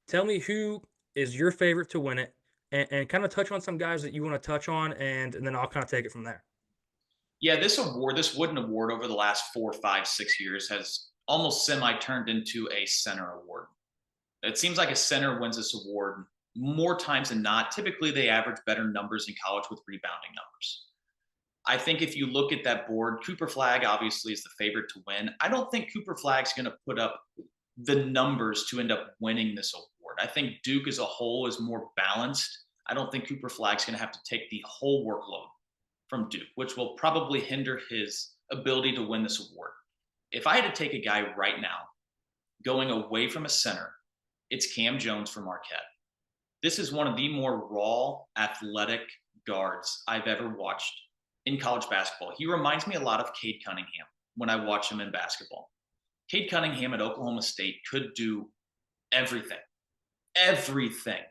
[SPEAKER 1] tell me who is your favorite to win it and kind of touch on some guys that you want to touch on, and then I'll kind of take it from there.
[SPEAKER 2] Yeah, this Wooden Award over the last 4, 5, 6 years has almost semi turned into a center award. It seems like a center wins this award more times than not. Typically, they average better numbers in college with rebounding numbers. I think if you look at that board, Cooper Flag obviously is the favorite to win. I don't think Cooper Flag's going to put up the numbers to end up winning this award. I think Duke as a whole is more balanced. I don't think Cooper Flag's going to have to take the whole workload from Duke, which will probably hinder his ability to win this award. If I had to take a guy right now going away from a center, it's Cam Jones from Marquette. This is one of the more raw, athletic guards I've ever watched in college basketball. He reminds me a lot of Cade Cunningham when I watch him in basketball. Cade Cunningham at Oklahoma State could do everything. Everything.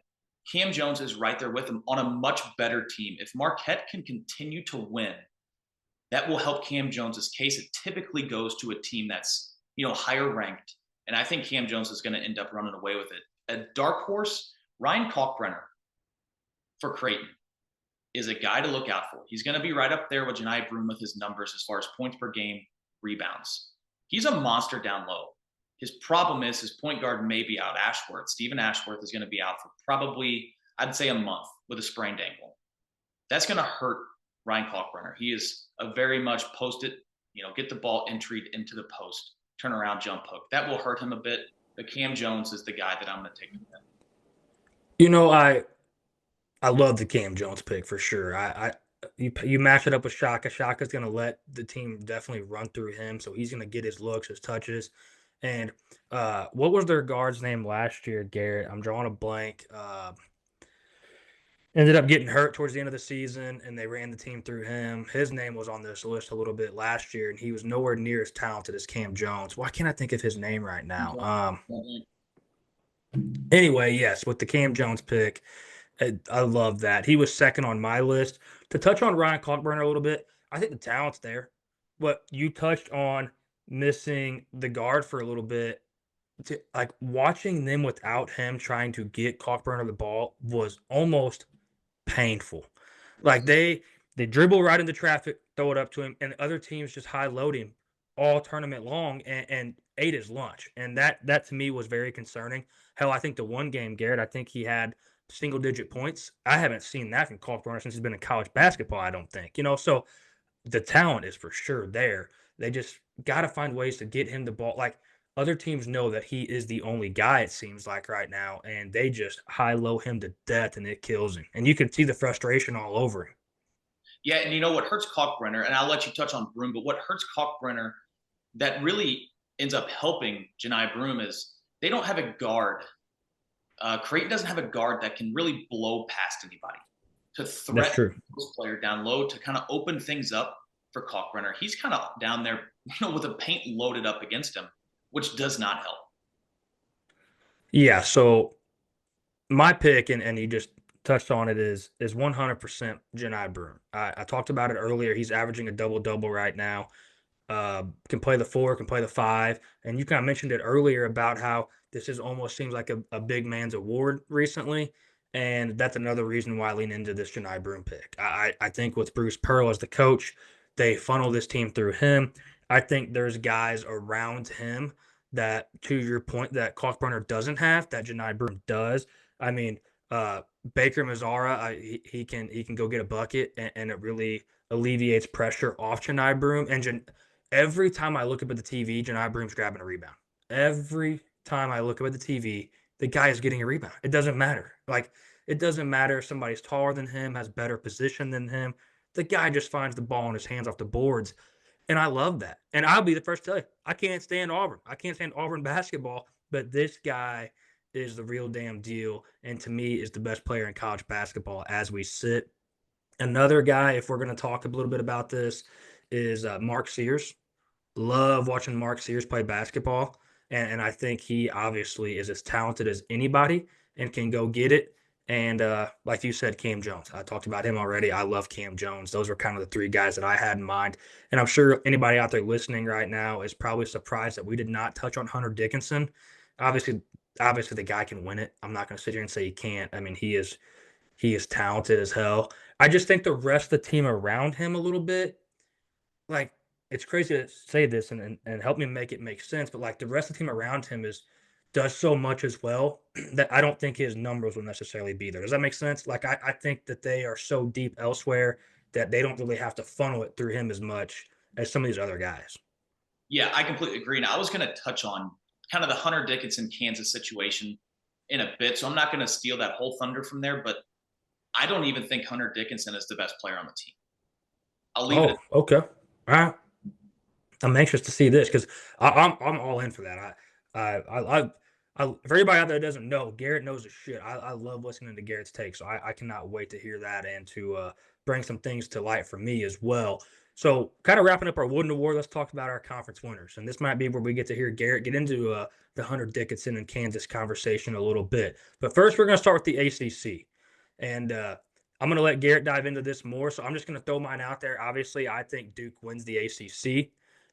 [SPEAKER 2] Cam Jones is right there with him on a much better team. If Marquette can continue to win, that will help Cam Jones's case. It typically goes to a team that's, higher ranked. And I think Cam Jones is going to end up running away with it. A dark horse, Ryan Kalkbrenner for Creighton is a guy to look out for. He's going to be right up there with Janai Broom with his numbers as far as points per game, rebounds. He's a monster down low. His problem is his point guard may be out. Stephen Ashworth is going to be out for probably, I'd say, a month with a sprained ankle. That's going to hurt Ryan Kalkbrenner. He is a very much post it, get the ball entry into the post, turn around, jump hook. That will hurt him a bit. But Cam Jones is the guy that I'm going to take with him.
[SPEAKER 1] I love the Cam Jones pick for sure. You match it up with Shaka. Shaka's going to let the team definitely run through him, so he's going to get his looks, his touches. And what was their guard's name last year, Garrett? I'm drawing a blank. Ended up getting hurt towards the end of the season, and they ran the team through him. His name was on this list a little bit last year, and he was nowhere near as talented as Cam Jones. Why can't I think of his name right now? Anyway, yes, with the Cam Jones pick, I love that. He was second on my list. To touch on Ryan Kalkbrenner a little bit, I think the talent's there, but you touched on missing the guard for a little bit. Like watching them without him trying to get Kalkbrenner the ball was almost painful. Like they dribble right into traffic, throw it up to him, and other teams just high load him all tournament long and ate his lunch. And that to me was very concerning. Hell, I think the one game, Garrett, I think he had single digit points. I haven't seen that from Kalkbrenner since he's been in college basketball, I don't think. So the talent is for sure there. They just got to find ways to get him the ball. Like other teams know that he is the only guy, it seems like right now, and they just high low him to death, and it kills him. And you can see the frustration all over him.
[SPEAKER 2] Yeah, and what hurts Kalkbrenner, and I'll let you touch on Broom, but what hurts Kalkbrenner that really ends up helping Janai Broom is they don't have a guard. Creighton doesn't have a guard that can really blow past anybody to threaten this player down low to kind of open things up for Kalkbrenner. He's kind of down there, with a paint loaded up against him, which does not help.
[SPEAKER 1] Yeah, so my pick, and you just touched on it, is 100% Janai Broom. I talked about it earlier. He's averaging a double-double right now. Can play the 4, can play the 5. And you kind of mentioned it earlier about how this is almost seems like a big man's award recently. And that's another reason why I lean into this Janai Broom pick. I think with Bruce Pearl as the coach, they funnel this team through him. I think there's guys around him that, to your point, that Kalkbrenner doesn't have, that Janai Broom does. I mean, Baker Mazzara, he can go get a bucket, and it really alleviates pressure off Janai Broom. And every time I look up at the TV, Janai Broom's grabbing a rebound. Every time I look up at the TV, the guy is getting a rebound. It doesn't matter. Like, it doesn't matter if somebody's taller than him, has better position than him. The guy just finds the ball in his hands off the boards. And I love that. And I'll be the first to tell you, I can't stand Auburn. I can't stand Auburn basketball, but this guy is the real damn deal. And to me, is the best player in college basketball as we sit. Another guy, if we're going to talk a little bit about this, is Mark Sears. Love watching Mark Sears play basketball. And I think he obviously is as talented as anybody and can go get it. And like you said, Cam Jones. I talked about him already. I love Cam Jones. Those were kind of the 3 guys that I had in mind. And I'm sure anybody out there listening right now is probably surprised that we did not touch on Hunter Dickinson. Obviously the guy can win it. I'm not going to sit here and say he can't. I mean, he is talented as hell. I just think the rest of the team around him a little bit, like, it's crazy to say this and help me make it make sense, but like the rest of the team around him does so much as well that I don't think his numbers will necessarily be there. Does that make sense? Like I think that they are so deep elsewhere that they don't really have to funnel it through him as much as some of these other guys.
[SPEAKER 2] Yeah, I completely agree. And I was going to touch on kind of the Hunter Dickinson Kansas situation in a bit, so I'm not going to steal that whole thunder from there, but I don't even think Hunter Dickinson is the best player on the team. I'll leave it at
[SPEAKER 1] Oh, okay. All right. I'm anxious to see this because I'm all in for that. For everybody out there that doesn't know, Garrett knows his shit. I love listening to Garrett's take, so I cannot wait to hear that and to bring some things to light for me as well. So, kind of wrapping up our Wooden Award, let's talk about our conference winners, and this might be where we get to hear Garrett get into the Hunter Dickinson and Kansas conversation a little bit. But first, we're going to start with the ACC, and I'm going to let Garrett dive into this more. So I'm just going to throw mine out there. Obviously, I think Duke wins the ACC.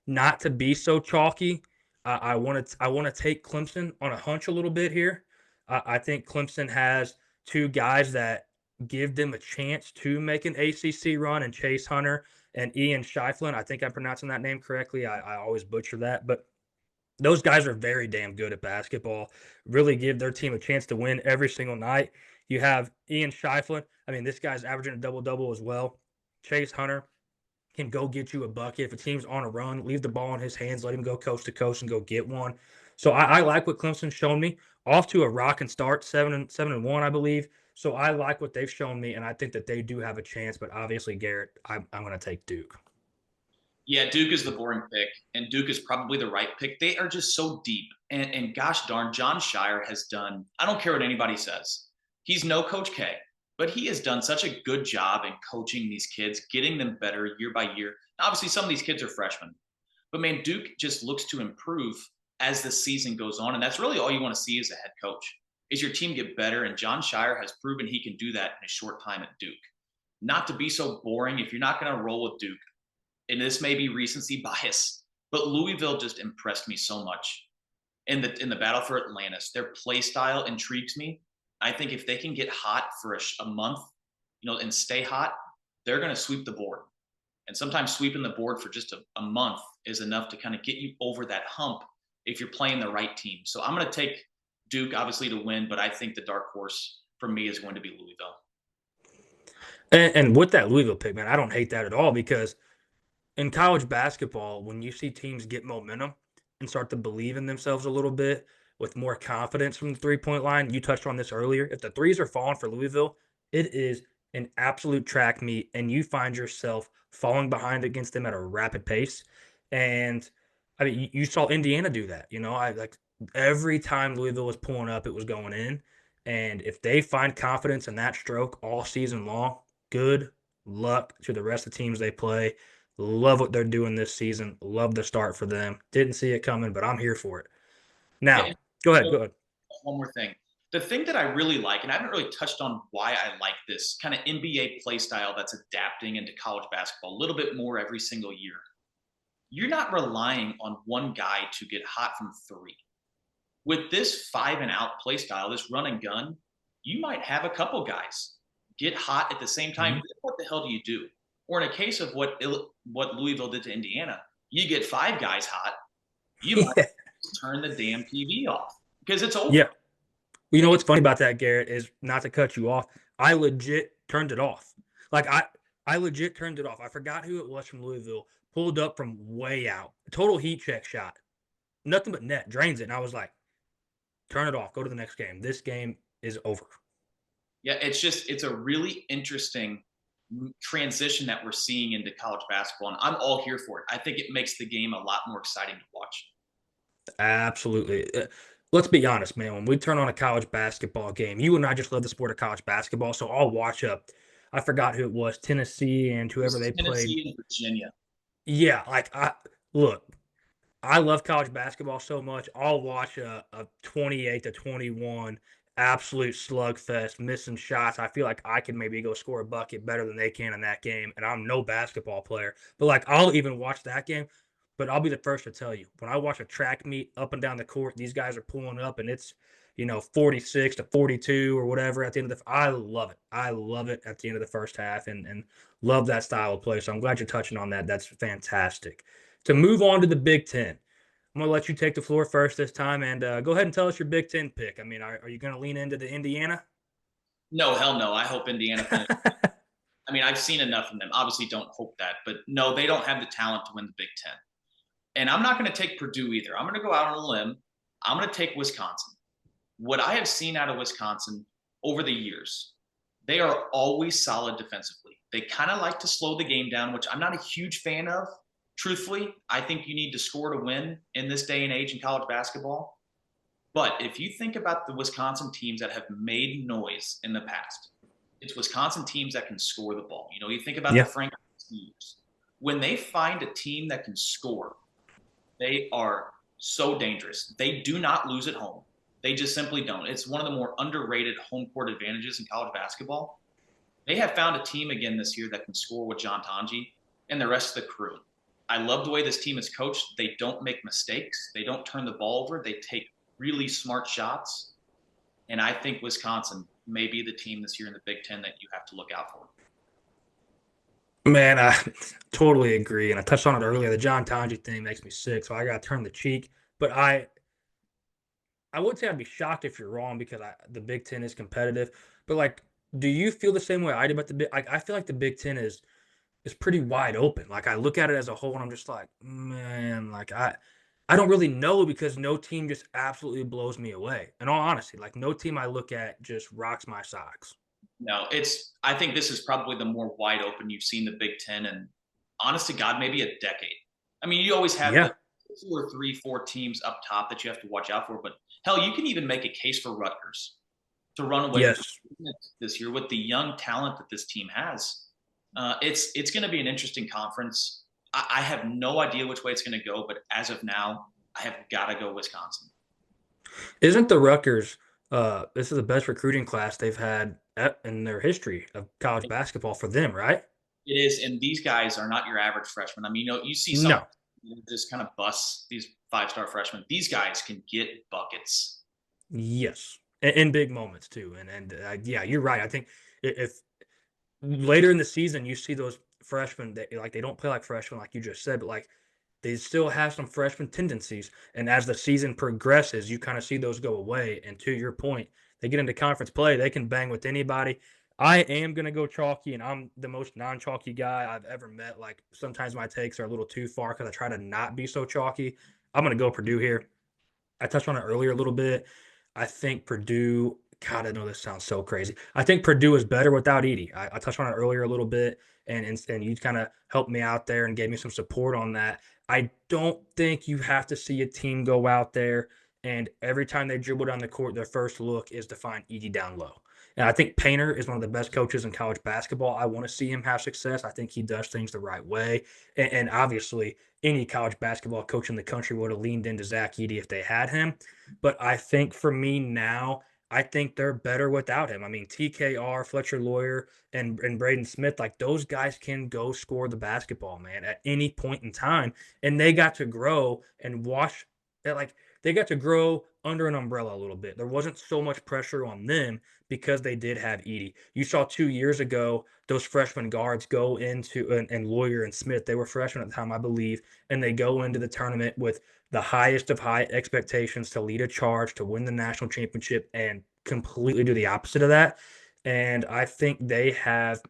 [SPEAKER 1] Not to be so chalky, I want to take Clemson on a hunch a little bit here. I think Clemson has two guys that give them a chance to make an ACC run, and Chase Hunter and Ian Shiflin. I think I'm pronouncing that name correctly. I always butcher that, but those guys are very damn good at basketball. Really give their team a chance to win every single night. You have Ian Shiflin. I mean, this guy's averaging a double double as well. Chase Hunter can go get you a bucket. If a team's on a run, leave the ball in his hands, let him go coast to coast and go get one. So I like what Clemson's shown me. Off to a rocking start, 7-1, I believe. So I like what they've shown me, and I think that they do have a chance. But obviously, Garrett, I'm going to take Duke.
[SPEAKER 2] Yeah, Duke is the boring pick, and Duke is probably the right pick. They are just so deep. And gosh darn, John Shire has done, I don't care what anybody says. He's no Coach K, but he has done such a good job in coaching these kids, getting them better year by year. Now, obviously, some of these kids are freshmen, but man, Duke just looks to improve as the season goes on. And that's really all you want to see as a head coach is your team get better. And John Shire has proven he can do that in a short time at Duke. Not to be so boring, if you're not going to roll with Duke, and this may be recency bias, but Louisville just impressed me so much in the battle for Atlantis. Their play style intrigues me. I think if they can get hot for a month, and stay hot, they're going to sweep the board. And sometimes sweeping the board for just a month is enough to kind of get you over that hump if you're playing the right team. So I'm going to take Duke, obviously, to win, but I think the dark horse for me is going to be Louisville.
[SPEAKER 1] And with that Louisville pick, man, I don't hate that at all because in college basketball, when you see teams get momentum and start to believe in themselves a little bit with more confidence from the 3 point line, you touched on this earlier. If the threes are falling for Louisville, it is an absolute track meet, and you find yourself falling behind against them at a rapid pace. And I mean, you saw Indiana do that. I like every time Louisville was pulling up, it was going in. And if they find confidence in that stroke all season long, good luck to the rest of the teams they play. Love what they're doing this season. Love the start for them. Didn't see it coming, but I'm here for it.
[SPEAKER 2] Yeah,
[SPEAKER 1] Now,
[SPEAKER 2] and
[SPEAKER 1] go ahead.
[SPEAKER 2] so
[SPEAKER 1] Go ahead.
[SPEAKER 2] one more thing. The thing that I really like, and I haven't really touched on why I like this kind of NBA play style that's adapting into college basketball a little bit more every single year. You're not relying on one guy to get hot from three. With this 5 and out play style, this run and gun, you might have a couple guys get hot at the same time.
[SPEAKER 1] Mhm.
[SPEAKER 2] What the hell do you do? Or in a case of what Louisville did to Indiana, you get 5 guys hot, you might
[SPEAKER 1] Yeah.
[SPEAKER 2] turn the damn TV off because it's over.
[SPEAKER 1] Yeah. You know what's funny about that, Garrett, is not to cut you off. I legit turned it off. Like I legit turned it off. I forgot who it was from Louisville. Pulled up from way out. Total heat check shot. Nothing but net. Drains it. And I was like, turn it off. Go to the next game. This game is over.
[SPEAKER 2] Yeah, it's a really interesting transition that we're seeing into college basketball, and I'm all here for it. I think it makes the game a lot more exciting to watch.
[SPEAKER 1] Absolutely. Let's be honest, man. When we turn on a college basketball game, you and I just love the sport of college basketball. So I'll watch up. I forgot who it was, Tennessee and
[SPEAKER 2] This
[SPEAKER 1] whoever
[SPEAKER 2] is
[SPEAKER 1] they played.
[SPEAKER 2] Tennessee and Virginia.
[SPEAKER 1] Yeah, like I look, I love college basketball so much. I'll watch a 28-21 absolute slugfest, missing shots. I feel like I can maybe go score a bucket better than they can in that game. And I'm no basketball player, but like I'll even watch that game. But I'll be the first to tell you when I watch a track meet up and down the court, these guys are pulling up and it's 46-42 or whatever at the end of the. I love it. I love it at the end of the first half and love that style of play. So I'm glad you're touching on that. That's fantastic. To move on to the Big Ten, I'm gonna let you take the floor first this time, and go ahead and tell us your Big Ten pick. I mean, are you gonna lean into the Indiana?
[SPEAKER 2] No, hell no. I hope Indiana finishes. I mean, I've seen enough from them. Obviously, don't hope that, but no, they don't have the talent to win the Big Ten. And I'm not going to take Purdue either. I'm going to go out on a limb. I'm going to take Wisconsin. What I have seen out of Wisconsin over the years, they are always solid defensively. They kind of like to slow the game down, which I'm not a huge fan of. Truthfully, I think you need to score to win in this day and age in college basketball. But if you think about the Wisconsin teams that have made noise in the past, it's Wisconsin teams that can score the ball. You know, you think about the
[SPEAKER 1] Yeah.
[SPEAKER 2] Frank teams. When they find a team that can score, they are so dangerous. They do not lose at home. They just simply don't. It's one of the more underrated home court advantages in college basketball. They have found a team again this year that can score with John Tanji and the rest of the crew. I love the way this team is coached. They don't make mistakes. They don't turn the ball over. They take really smart shots. And I think Wisconsin may be the team this year in the Big Ten that you have to look out for.
[SPEAKER 1] Man, I totally agree. And I touched on it earlier. The John Tanji thing makes me sick, so I got to turn the cheek. But I would say I'd be shocked if you're wrong because the Big Ten is competitive. But like, do you feel the same way I do about the Big? I feel like the Big Ten is pretty wide open. Like I look at it as a whole, and I'm just like, man, like I don't really know because no team just absolutely blows me away. In all honesty, like no team I look at just rocks my socks.
[SPEAKER 2] No, I think this is probably the more wide open you've seen the Big Ten and honest to God, maybe a decade. I mean, you always have the
[SPEAKER 1] Yeah.
[SPEAKER 2] 2 or 3, 4 teams up top that you have to watch out for. But hell, you can even make a case for Rutgers to run away with
[SPEAKER 1] Yes.
[SPEAKER 2] this year with the young talent that this team has. It's going to be an interesting conference. I have no idea which way it's going to go, but as of now, I have got to go Wisconsin.
[SPEAKER 1] Isn't the Rutgers? This is the best recruiting class they've had in their history of college basketball for them, right?
[SPEAKER 2] It is, and these guys are not your average freshmen. I mean, you see some
[SPEAKER 1] No.
[SPEAKER 2] just kind of bust these 5-star freshmen. These guys can get buckets.
[SPEAKER 1] Yes. In big moments too, and yeah, you're right. I think if later in the season you see those freshmen that like they don't play like freshmen, like you just said, but like they still have some freshman tendencies. And as the season progresses, you kind of see those go away. And to your point, they get into conference play, they can bang with anybody. I am going to go chalky, and I'm the most non chalky guy I've ever met. Like sometimes my takes are a little too far because I try to not be so chalky. I'm going to go Purdue here. I touched on it earlier a little bit. I think Purdue, God, I know this sounds so crazy. I think Purdue is better without Edie. I touched on it earlier a little bit, and you kind of helped me out there and gave me some support on that. I don't think you have to see a team go out there and every time they dribble down the court, their first look is to find Edie down low. And I think Painter is one of the best coaches in college basketball. I want to see him have success. I think he does things the right way. And obviously, any college basketball coach in the country would have leaned into Zach Edey if they had him. But I think for me now, I think they're better without him. I mean, TKR, Fletcher Lawyer, and Braden Smith, like those guys can go score the basketball, man, at any point in time. And they got to grow and watch like they got to grow under an umbrella a little bit. There wasn't so much pressure on them because they did have Edie. You saw 2 years ago those freshman guards go into and Lawyer and Smith. They were freshmen at the time, I believe, and they go into the tournament with the highest of high expectations to lead a charge to win the national championship and completely do the opposite of that. And I think they have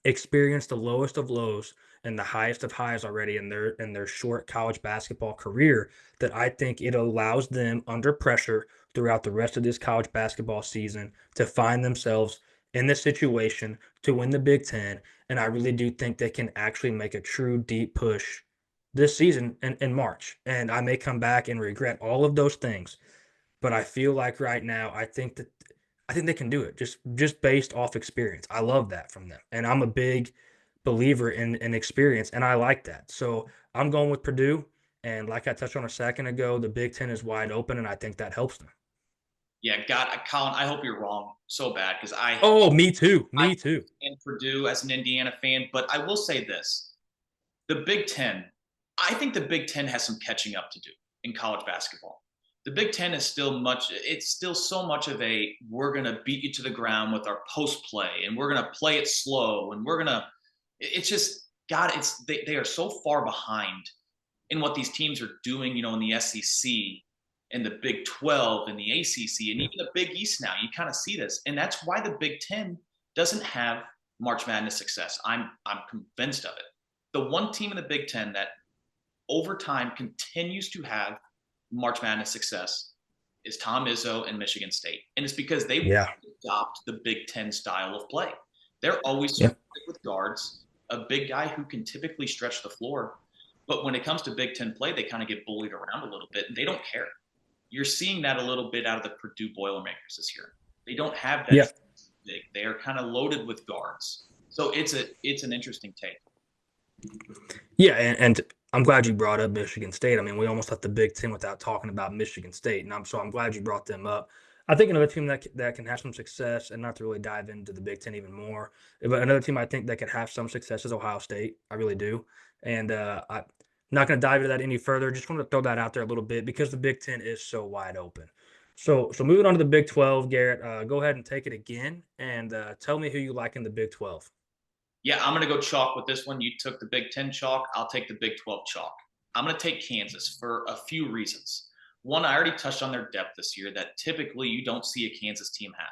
[SPEAKER 1] experienced the lowest of lows and the highest of highs already in their short college basketball career that I think it allows them under pressure throughout the rest of this college basketball season to find themselves in this situation to win the Big Ten. And I really do think they can actually make a true deep push this season in March. And I may come back and regret all of those things. But I feel like right now, I think they can do it just based off experience. I love that from them, and I'm a big believer in experience, and I like that. So I'm going with Purdue, and like I touched on a second ago, the Big Ten is wide open, and I think that helps them.
[SPEAKER 2] Yeah, God, Colin, I hope you're wrong so bad because
[SPEAKER 1] Oh, me too,
[SPEAKER 2] I
[SPEAKER 1] me too.
[SPEAKER 2] in Purdue as an Indiana fan, but I will say this: the Big Ten. I think the Big Ten has some catching up to do in college basketball. The Big Ten is still much. It's still so much of a we're gonna beat you to the ground with our post play, and we're gonna play it slow, and we're gonna. It's just God. They are so far behind in what these teams are doing. You know, in the SEC and the Big 12 and the ACC and even the Big East now. You kind of see this, and that's why the Big Ten doesn't have March Madness success. I'm convinced of it. The one team in the Big Ten that over time continues to have March Madness success is Tom Izzo and Michigan State, and it's because they
[SPEAKER 1] Yeah,
[SPEAKER 2] adopt the Big Ten style of play. They're always
[SPEAKER 1] Yeah.
[SPEAKER 2] with guards, a big guy who can typically stretch the floor. But when it comes to Big Ten play, they kind of get bullied around a little bit, and they don't care. You're seeing that a little bit out of the Purdue Boilermakers this year. They don't have that
[SPEAKER 1] Yeah.
[SPEAKER 2] big. They are kind of loaded with guards. So it's an interesting take.
[SPEAKER 1] Yeah, and I'm glad you brought up Michigan State. I mean, we almost left the Big Ten without talking about Michigan State, and I'm glad you brought them up. I think another team that can have some success, and not to really dive into the Big Ten even more, but another team I think that could have some success is Ohio State. I really do, and I'm not going to dive into that any further. Just want to throw that out there a little bit because the Big Ten is so wide open. So moving on to the Big 12, Garrett, go ahead and take it again, and tell me who you like in the Big 12.
[SPEAKER 2] Yeah, I'm going to go chalk with this one. You took the Big Ten chalk. I'll take the Big 12 chalk. I'm going to take Kansas for a few reasons. One, I already touched on their depth this year that typically you don't see a Kansas team have.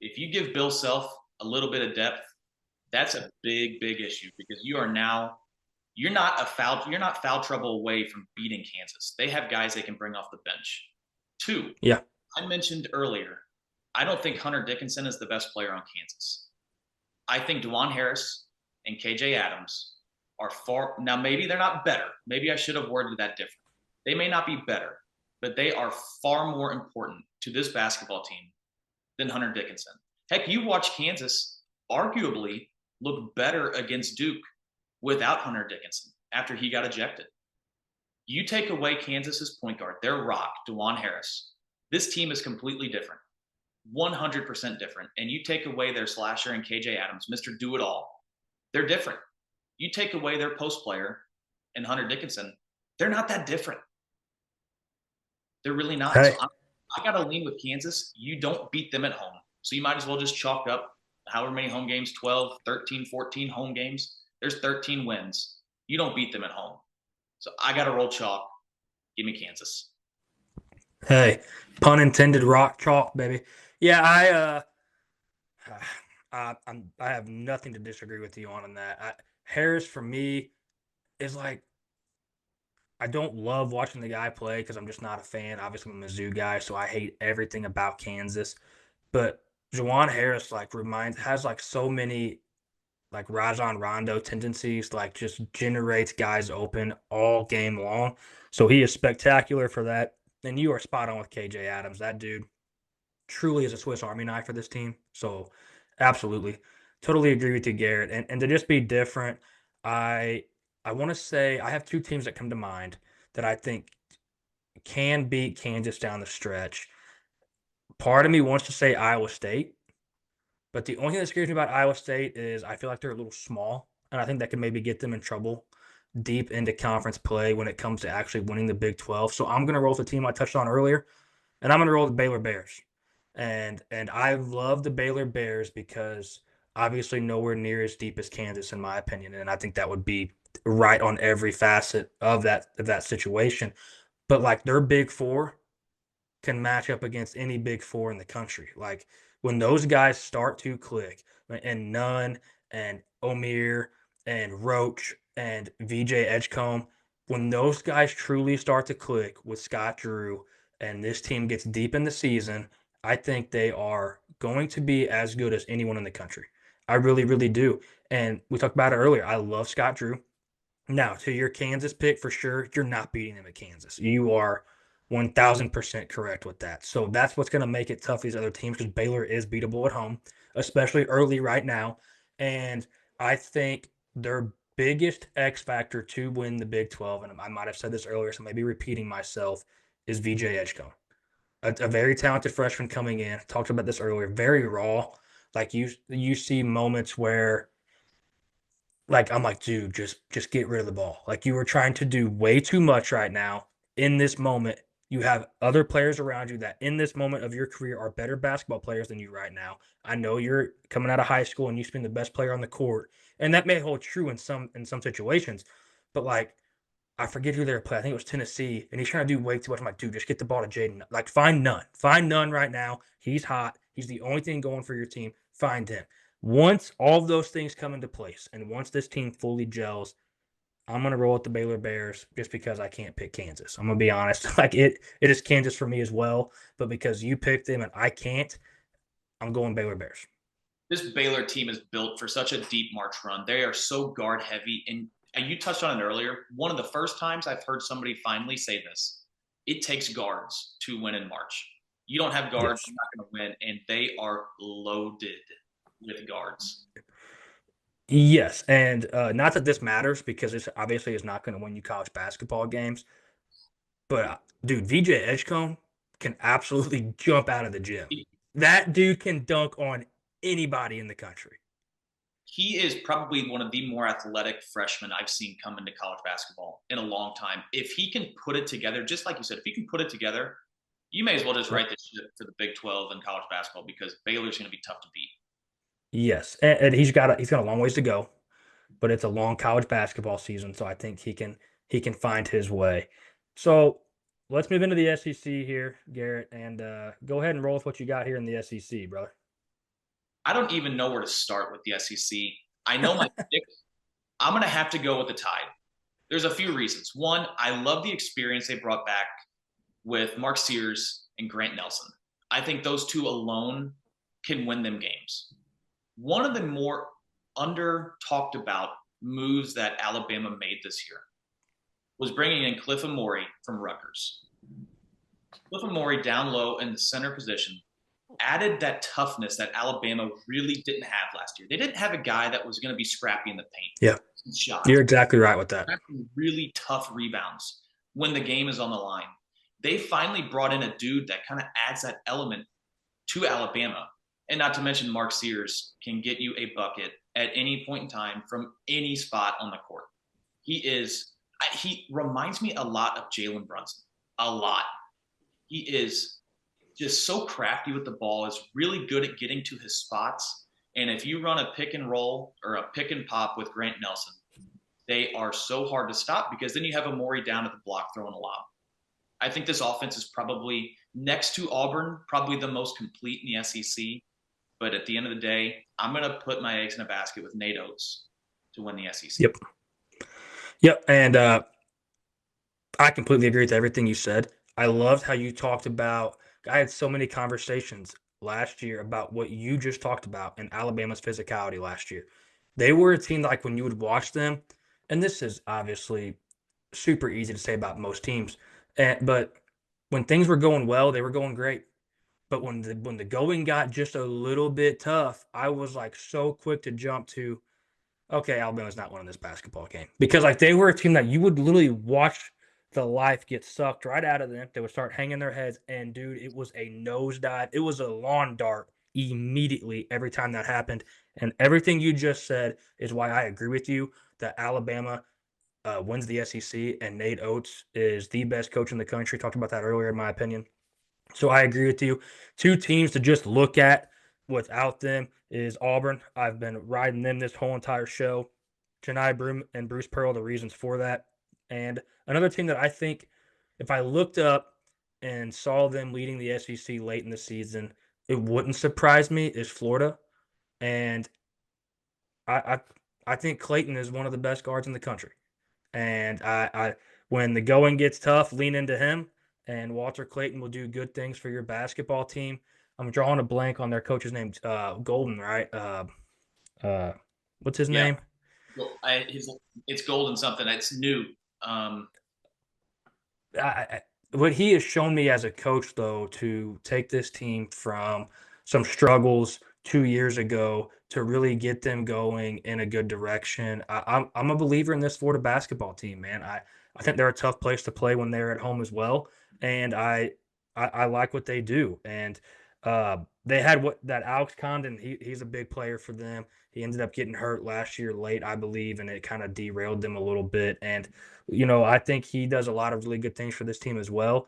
[SPEAKER 2] If you give Bill Self a little bit of depth, that's a big issue because you're not foul trouble away from beating Kansas. They have guys they can bring off the bench. Two,
[SPEAKER 1] Yeah.
[SPEAKER 2] I mentioned earlier, I don't think Hunter Dickinson is the best player on Kansas. I think Dwan Harris and KJ Adams are far now. Maybe they're not better. Maybe I should have worded that different. They may not be better, but they are far more important to this basketball team than Hunter Dickinson. Heck, you watch Kansas arguably look better against Duke without Hunter Dickinson after he got ejected. You take away Kansas's point guard, their rock, DeJuan Harris. This team is completely different, 100% different. And you take away their slasher and KJ Adams, Mr. Do It All. They're different. You take away their post player and Hunter Dickinson, they're not that different. They're really not. So
[SPEAKER 1] Hey.
[SPEAKER 2] I got to lean with Kansas. You don't beat them at home. So you might as well just chalk up however many home games 12, 13, 14 home games. There's 13 wins. You don't beat them at home. So I got to roll chalk. Give me Kansas.
[SPEAKER 1] Hey, pun intended, rock chalk, baby. Yeah, I have nothing to disagree with you on that. Harris for me is like I don't love watching the guy play because I'm just not a fan. Obviously, I'm a Mizzou guy, so I hate everything about Kansas. But Jawan Harris has like so many like Rajon Rondo tendencies, like just generates guys open all game long. So he is spectacular for that. And you are spot on with KJ Adams. That dude truly is a Swiss Army knife for this team. So absolutely. Totally agree with you, Garrett. And to just be different, I I want to say I have two teams that come to mind that I think can beat Kansas down the stretch. Part of me wants to say Iowa State, but the only thing that scares me about Iowa State is I feel like they're a little small, and I think that could maybe get them in trouble deep into conference play when it comes to actually winning the Big 12. So I'm going to roll with the team I touched on earlier, and I'm going to roll with the Baylor Bears. And I love the Baylor Bears because obviously nowhere near as deep as Kansas in my opinion, and I think that would be right on every facet of that situation. But like their Big Four can match up against any Big Four in the country. Like when those guys start to click, and Nunn and Omir and Roach and VJ Edgecombe, when those guys truly start to click with Scott Drew and this team gets deep in the season, I think they are going to be as good as anyone in the country. I really, really do. And we talked about it earlier. I love Scott Drew. Now, to your Kansas pick for sure, you're not beating them at Kansas. You are 1000% correct with that. So that's what's going to make it tough for these other teams because Baylor is beatable at home, especially early right now. And I think their biggest X factor to win the Big 12, and I might have said this earlier, so maybe repeating myself, is VJ Edgecombe. A very talented freshman coming in. Talked about this earlier. Very raw. Like you see moments where like I'm like, dude, just get rid of the ball. Like you are trying to do way too much right now in this moment. You have other players around you that in this moment of your career are better basketball players than you right now. I know you're coming out of high school and you have been the best player on the court, and that may hold true in some situations. But like I forget who they were playing. I think it was Tennessee, and he's trying to do way too much. I'm like, dude, just get the ball to Jaden. Like, find none. Find none right now. He's hot. He's the only thing going for your team. Find him. Once all of those things come into place, and once this team fully gels, I'm gonna roll with the Baylor Bears just because I can't pick Kansas. I'm gonna be honest. Like it is Kansas for me as well, but because you picked them and I can't, I'm going Baylor Bears.
[SPEAKER 2] This Baylor team is built for such a deep March run. They are so guard heavy. And you touched on it earlier. One of the first times I've heard somebody finally say this, it takes guards to win in March. You don't have guards,
[SPEAKER 1] Yes.
[SPEAKER 2] you're not going to win. And they are loaded with guards.
[SPEAKER 1] Yes, and not that this matters because it's obviously is not going to win you college basketball games, but dude, VJ Edgecombe can absolutely jump out of the gym. That dude can dunk on anybody in the country.
[SPEAKER 2] He is probably one of the more athletic freshmen I've seen come into college basketball in a long time. If he can put it together, just like you said, if he can put it together, you may as well just
[SPEAKER 1] Yep.
[SPEAKER 2] write this shit for the Big 12 and college basketball because Baylor's going to be tough to beat.
[SPEAKER 1] Yes, and he's got a long ways to go, but it's a long college basketball season, so I think he can find his way. So let's move into the SEC here, Garrett, and go ahead and roll with what you got here in the SEC, brother.
[SPEAKER 2] I don't even know where to start with the SEC. I know my pick. I'm going to have to go with the Tide. There's a few reasons. One, I love the experience they brought back with Mark Sears and Grant Nelson. I think those two alone can win them games. One of the more under talked about moves that Alabama made this year was bringing in Cliff Amore from Rutgers. Cliff Amore down low in the center position added that toughness that Alabama really didn't have last year. They didn't have a guy that was going to be scrappy in the
[SPEAKER 1] Yeah,
[SPEAKER 2] paint, shots,
[SPEAKER 1] you're exactly right with that.
[SPEAKER 2] really tough rebounds when the game is on the line. They finally brought in a dude that kind of adds that element to Alabama. And not to mention, Mark Sears can get you a bucket at any point in time from any spot on the court. He reminds me a lot of Jalen Brunson. A lot. He is just so crafty with the ball, is really good at getting to his spots. And if you run a pick and roll or a pick and pop with Grant Nelson, they are so hard to stop because then you have Amore down at the block throwing a lob. I think this offense is probably next to Auburn, probably the most complete in the SEC. But at the end of the day, I'm going to put my eggs in a basket with Nate Oates to win the SEC.
[SPEAKER 1] Yep. Yep. And I completely agree with everything you said. I loved how you talked about. I had so many conversations last year about what you just talked about in Alabama's physicality last year. They were a team like when you would watch them, and this is obviously super easy to say about most teams, but when things were going well, they were going great. But when the going got just a little bit tough, I was like so quick to jump to okay, Alabama's not winning this basketball game because like they were a team that you would literally watch the life get sucked right out of them. They would start hanging their heads, and dude, it was a nosedive. It was a lawn dart immediately every time that happened. And everything you just said is why I agree with you that Alabama wins the SEC, and Nate Oates is the best coach in the country. Talked about that earlier, in my opinion. So I agree with you. Two teams to just look at without them is Auburn. I've been riding them this whole entire show. Janai Broom and Bruce Pearl, the reasons for that. And another team that I think, if I looked up and saw them leading the SEC late in the season, it wouldn't surprise me is Florida. And I, I, I think Clayton is one of the best guards in the country. And when the going gets tough, lean into him. And Walter Clayton will do good things for your basketball team. I'm drawing a blank on their coach's name, Golden, right? Uh, what's his
[SPEAKER 2] Yeah.
[SPEAKER 1] name?
[SPEAKER 2] It's golden something. It's new. Um,
[SPEAKER 1] I, what he has shown me as a coach, though, to take this team from some struggles 2 years ago to really get them going in a good direction. I'm a believer in this Florida basketball team, man. I think they're a tough place to play when they're at home as well, and I like what they do. And they had what that Alex Condon. He's a big player for them. He ended up getting hurt last year late, I believe, and it kind of derailed them a little bit. And I think he does a lot of really good things for this team as well.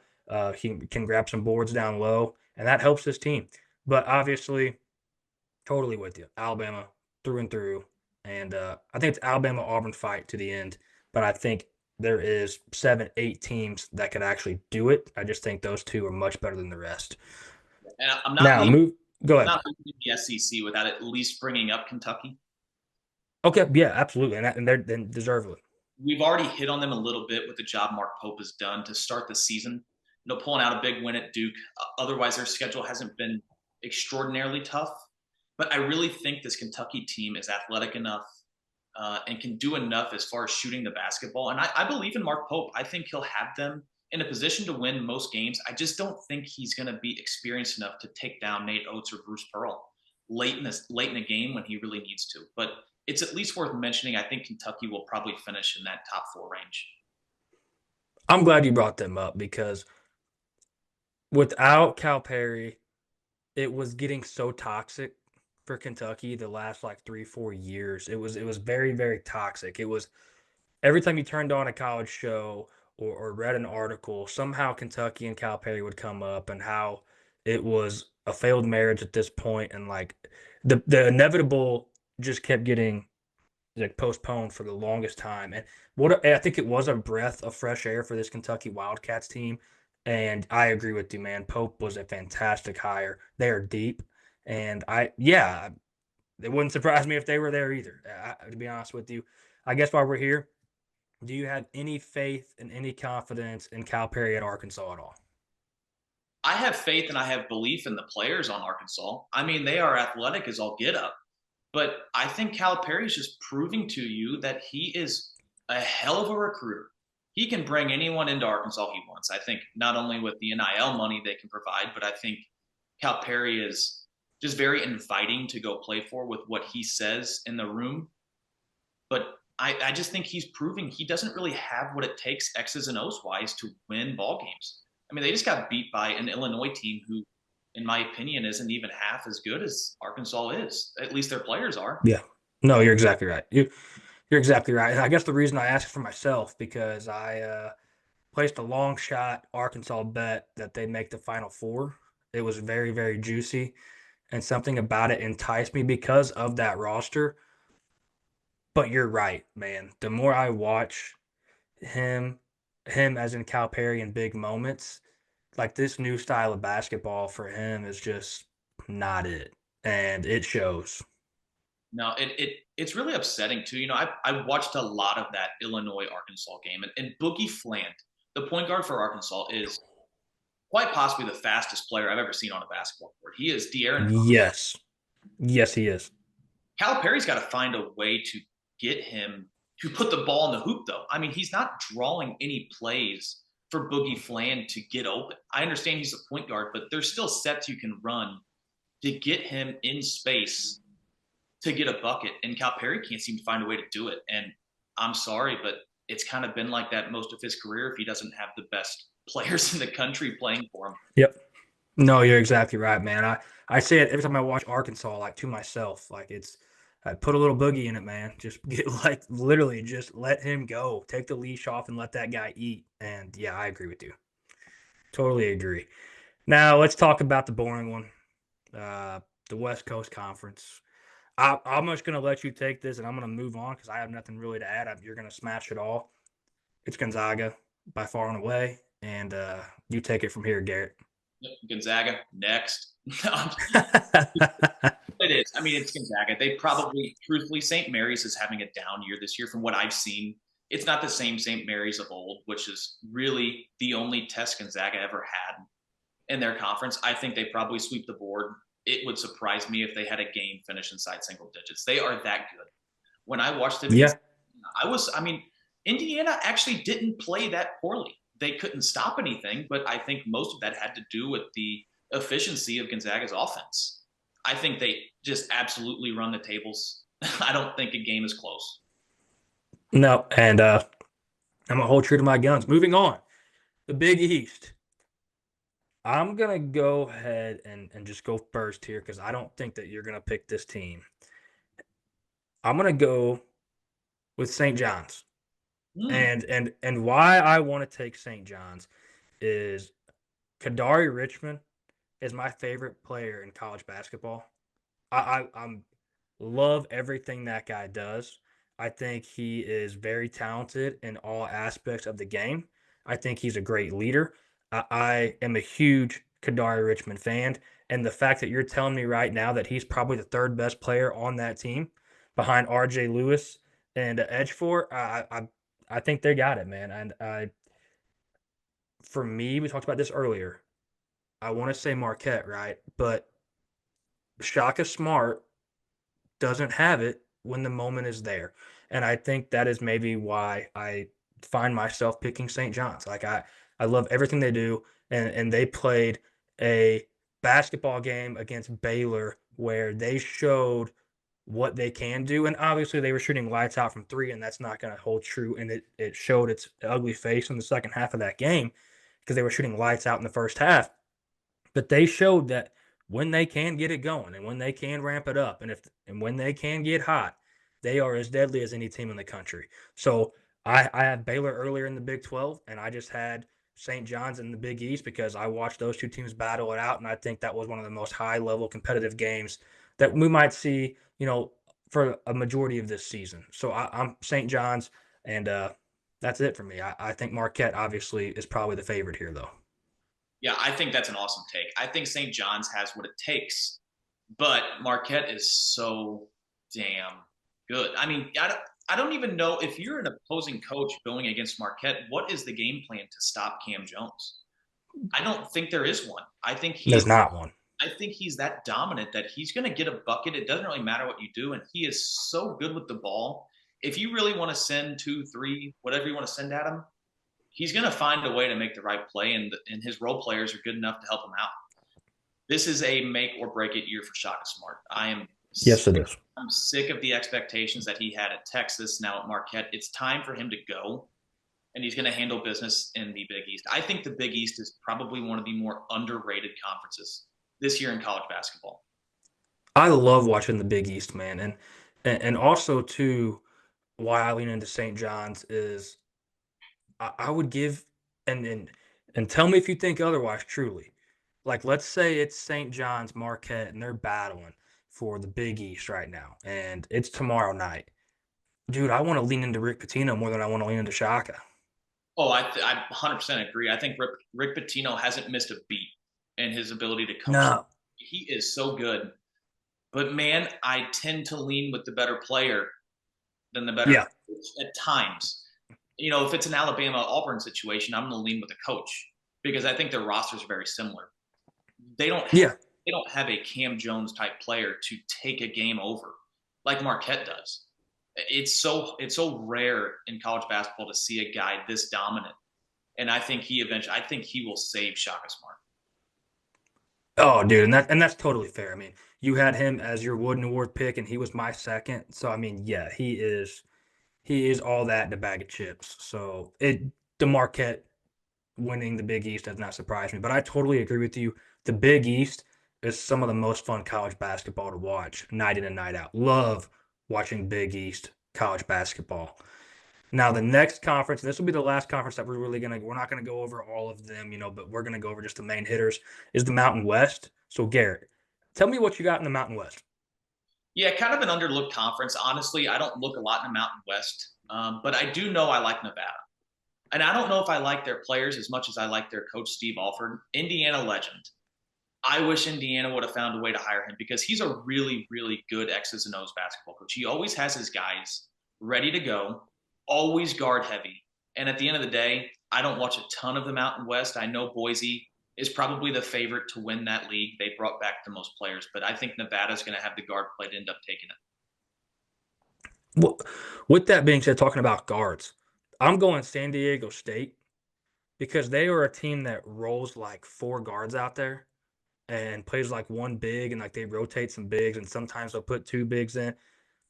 [SPEAKER 1] He can grab some boards down low, and that helps this team. But obviously, totally with you. Alabama through and through. And I think it's Alabama Auburn fight to the end. But I think there is 7, 8 teams that could actually do it. I just think those two are much better than the rest.
[SPEAKER 2] and I'm not
[SPEAKER 1] Now,
[SPEAKER 2] leaving,
[SPEAKER 1] move. Go
[SPEAKER 2] I'm
[SPEAKER 1] ahead.
[SPEAKER 2] not leaving the SEC without at least bringing up Kentucky.
[SPEAKER 1] Okay. Yeah, absolutely. And they're then deservedly.
[SPEAKER 2] We've already hit on them a little bit with the job Mark Pope has done to start the season. Pulling out a big win at Duke. Otherwise, their schedule hasn't been extraordinarily tough. But I really think this Kentucky team is athletic enough and can do enough as far as shooting the basketball. And I believe in Mark Pope. I think he'll have them in a position to win most games. I just don't think he's going to be experienced enough to take down Nate Oates or Bruce Pearl late in a game when he really needs to. But it's at least worth mentioning. I think Kentucky will probably finish in that top four range.
[SPEAKER 1] I'm glad you brought them up because without Calipari, it was getting so toxic for Kentucky the last like 3, 4 years. It was very, very toxic. It was every time you turned on a college show or read an article, somehow Kentucky and Calipari would come up and how it was a failed marriage at this point, and like the inevitable just kept getting like postponed for the longest time. And what I think it was a breath of fresh air for this Kentucky Wildcats team. And I agree with you, man. Pope was a fantastic hire. They are deep, and yeah, it wouldn't surprise me if they were there either. To be honest with you, I guess while we're here, do you have any faith and any confidence in Calipari at Arkansas at all?
[SPEAKER 2] I have faith and I have belief in the players on Arkansas. I mean, they are athletic as all get up. But I think Calipari is just proving to you that he is a hell of a recruiter. He can bring anyone into Arkansas he wants. I think not only with the NIL money they can provide, but I think Calipari is just very inviting to go play for with what he says in the room. But I just think he's proving he doesn't really have what it takes X's and O's wise to win ball games. I mean, they just got beat by an Illinois team who, in my opinion, isn't even half as good as Arkansas is. At least their players are.
[SPEAKER 1] Yeah. No, you're exactly right. You're exactly right. And I guess the reason I asked for myself because I placed a long shot Arkansas bet that they make the Final Four. It was very, very juicy, and something about it enticed me because of that roster. But you're right, man. The more I watch him, him as in Calipari in big moments, like this new style of basketball for him is just not it, and it shows.
[SPEAKER 2] No, it's really upsetting too. You know, I watched a lot of that Illinois Arkansas game, and Boogie Fland, the point guard for Arkansas, is quite possibly the fastest player I've ever seen on a basketball court. He is De'Aaron Fox.
[SPEAKER 1] Yes, yes, he is.
[SPEAKER 2] Calipari's got to find a way to get him to put the ball in the hoop, though. I mean, he's not drawing any plays for Boogie Fland to get open. I understand he's a point guard, but there's still sets you can run to get him in space to get a bucket, and Calipari can't seem to find a way to do it. And I'm sorry, but it's kind of been like that most of his career if he doesn't have the best players in the country playing for him.
[SPEAKER 1] Yep. No, you're exactly right, man. I say it every time I watch Arkansas, like to myself, like I put a little boogie in it, man. Just get like literally just let him go. Take the leash off and let that guy eat. And yeah, I agree with you. Totally agree. Now let's talk about the boring one, uh, the West Coast Conference. I'm just gonna let you take this, and I'm gonna move on because I have nothing really to add. You're gonna smash it all. It's Gonzaga by far and away, and you take it from here, Garrett.
[SPEAKER 2] Gonzaga next. It is. I mean, it's Gonzaga. They probably, truthfully, St. Mary's is having a down year this year from what I've seen. It's not the same St. Mary's of old, which is really the only test Gonzaga ever had in their conference. I think they probably sweep the board. It would surprise me if they had a game finish inside single digits. They are that good. When I watched them against,
[SPEAKER 1] Yeah,
[SPEAKER 2] I mean, Indiana actually didn't play that poorly. They couldn't stop anything, but I think most of that had to do with the efficiency of Gonzaga's offense. I think they just absolutely run the tables. I don't think a game is close.
[SPEAKER 1] no, and I'm gonna hold true to my guns. Moving on, the Big East. I'm gonna go ahead and just go first here because I don't think that you're gonna pick this team. I'm gonna go with St. John's,
[SPEAKER 2] Hmm.
[SPEAKER 1] and why I want to take St. John's is Kadari Richmond is my favorite player in college basketball. I'm love everything that guy does. I think he is very talented in all aspects of the game. I think he's a great leader. I am a huge Kadari Richmond fan, and the fact that you're telling me right now that he's probably the third best player on that team, behind R.J. Lewis and Edgefor, I think they got it, man. And for me, we talked about this earlier. I want to say Marquette, right? But Shaka Smart doesn't have it when the moment is there. And I think that is maybe why I find myself picking St. John's. Like I love everything they do, and they played a basketball game against Baylor where they showed what they can do. And obviously they were shooting lights out from three, and that's not going to hold true. And it showed its ugly face in the second half of that game because they were shooting lights out in the first half. But they showed that when they can get it going and when they can ramp it up and when they can get hot, they are as deadly as any team in the country. So I had Baylor earlier in the Big 12, and I just had St. John's in the Big East because I watched those two teams battle it out, and I think that was one of the most high level competitive games that we might see, for a majority of this season. So I'm St. John's, and that's it for me. I think Marquette obviously is probably the favorite here, though.
[SPEAKER 2] Yeah, I think that's an awesome take. I think St. John's has what it takes, but Marquette is so damn good. I mean, I don't even know if you're an opposing coach going against Marquette, what is the game plan to stop Cam Jones? I don't think there is one.
[SPEAKER 1] There's not one.
[SPEAKER 2] I think he's that dominant that he's going to get a bucket. It doesn't really matter what you do, and he is so good with the ball. If you really want to send two, three, whatever you want to send at him, he's going to find a way to make the right play, and his role players are good enough to help him out. This is a make or break it year for Shaka Smart.
[SPEAKER 1] Yes, it is.
[SPEAKER 2] I'm sick of the expectations that he had at Texas, now at Marquette. It's time for him to go, and he's going to handle business in the Big East. I think the Big East is probably one of the more underrated conferences this year in college basketball.
[SPEAKER 1] I love watching the Big East, man, and also too, why I lean into St. John's is I would give and tell me if you think otherwise. Truly, like let's say it's St. John's, Marquette, and they're battling for the Big East right now, and it's tomorrow night, dude. I want to lean into Rick Pitino more than I want to lean into Shaka.
[SPEAKER 2] Oh, I 100% agree. I think Rick Pitino hasn't missed a beat in his ability to coach.
[SPEAKER 1] No,
[SPEAKER 2] He is so good. But man, I tend to lean with the better player than the better
[SPEAKER 1] yeah,
[SPEAKER 2] coach at times. If it's an Alabama Auburn situation, I'm going to lean with the coach because I think their rosters are very similar. They don't have,
[SPEAKER 1] yeah.
[SPEAKER 2] they don't have a Cam Jones type player to take a game over like Marquette does. It's so rare in college basketball to see a guy this dominant, and I think he will save Shaka Smart.
[SPEAKER 1] Oh, dude, and that's totally fair. I mean, you had him as your Wooden Award pick, and he was my second. So I mean, yeah, he is all that in a bag of chips. So the Marquette winning the Big East does not surprise me. But I totally agree with you. The Big East is some of the most fun college basketball to watch night in and night out. Love watching Big East college basketball. Now the next conference, and this will be the last conference that we're not gonna go over all of them, but we're gonna go over just the main hitters, is the Mountain West. So Garrett, tell me what you got in the Mountain West.
[SPEAKER 2] Yeah, kind of an underlooked conference. Honestly, I don't look a lot in the Mountain West, but I do know I like Nevada. And I don't know if I like their players as much as I like their coach, Steve Alford. Indiana legend. I wish Indiana would have found a way to hire him because he's a really, really good X's and O's basketball coach. He always has his guys ready to go, always guard heavy. And at the end of the day, I don't watch a ton of the Mountain West. I know Boise is probably the favorite to win that league. They brought back the most players, but I think Nevada's going to have the guard play to end up taking it.
[SPEAKER 1] Well, with that being said, talking about guards, I'm going San Diego State because they are a team that rolls like four guards out there and plays like one big, and like they rotate some bigs, and sometimes they'll put two bigs in.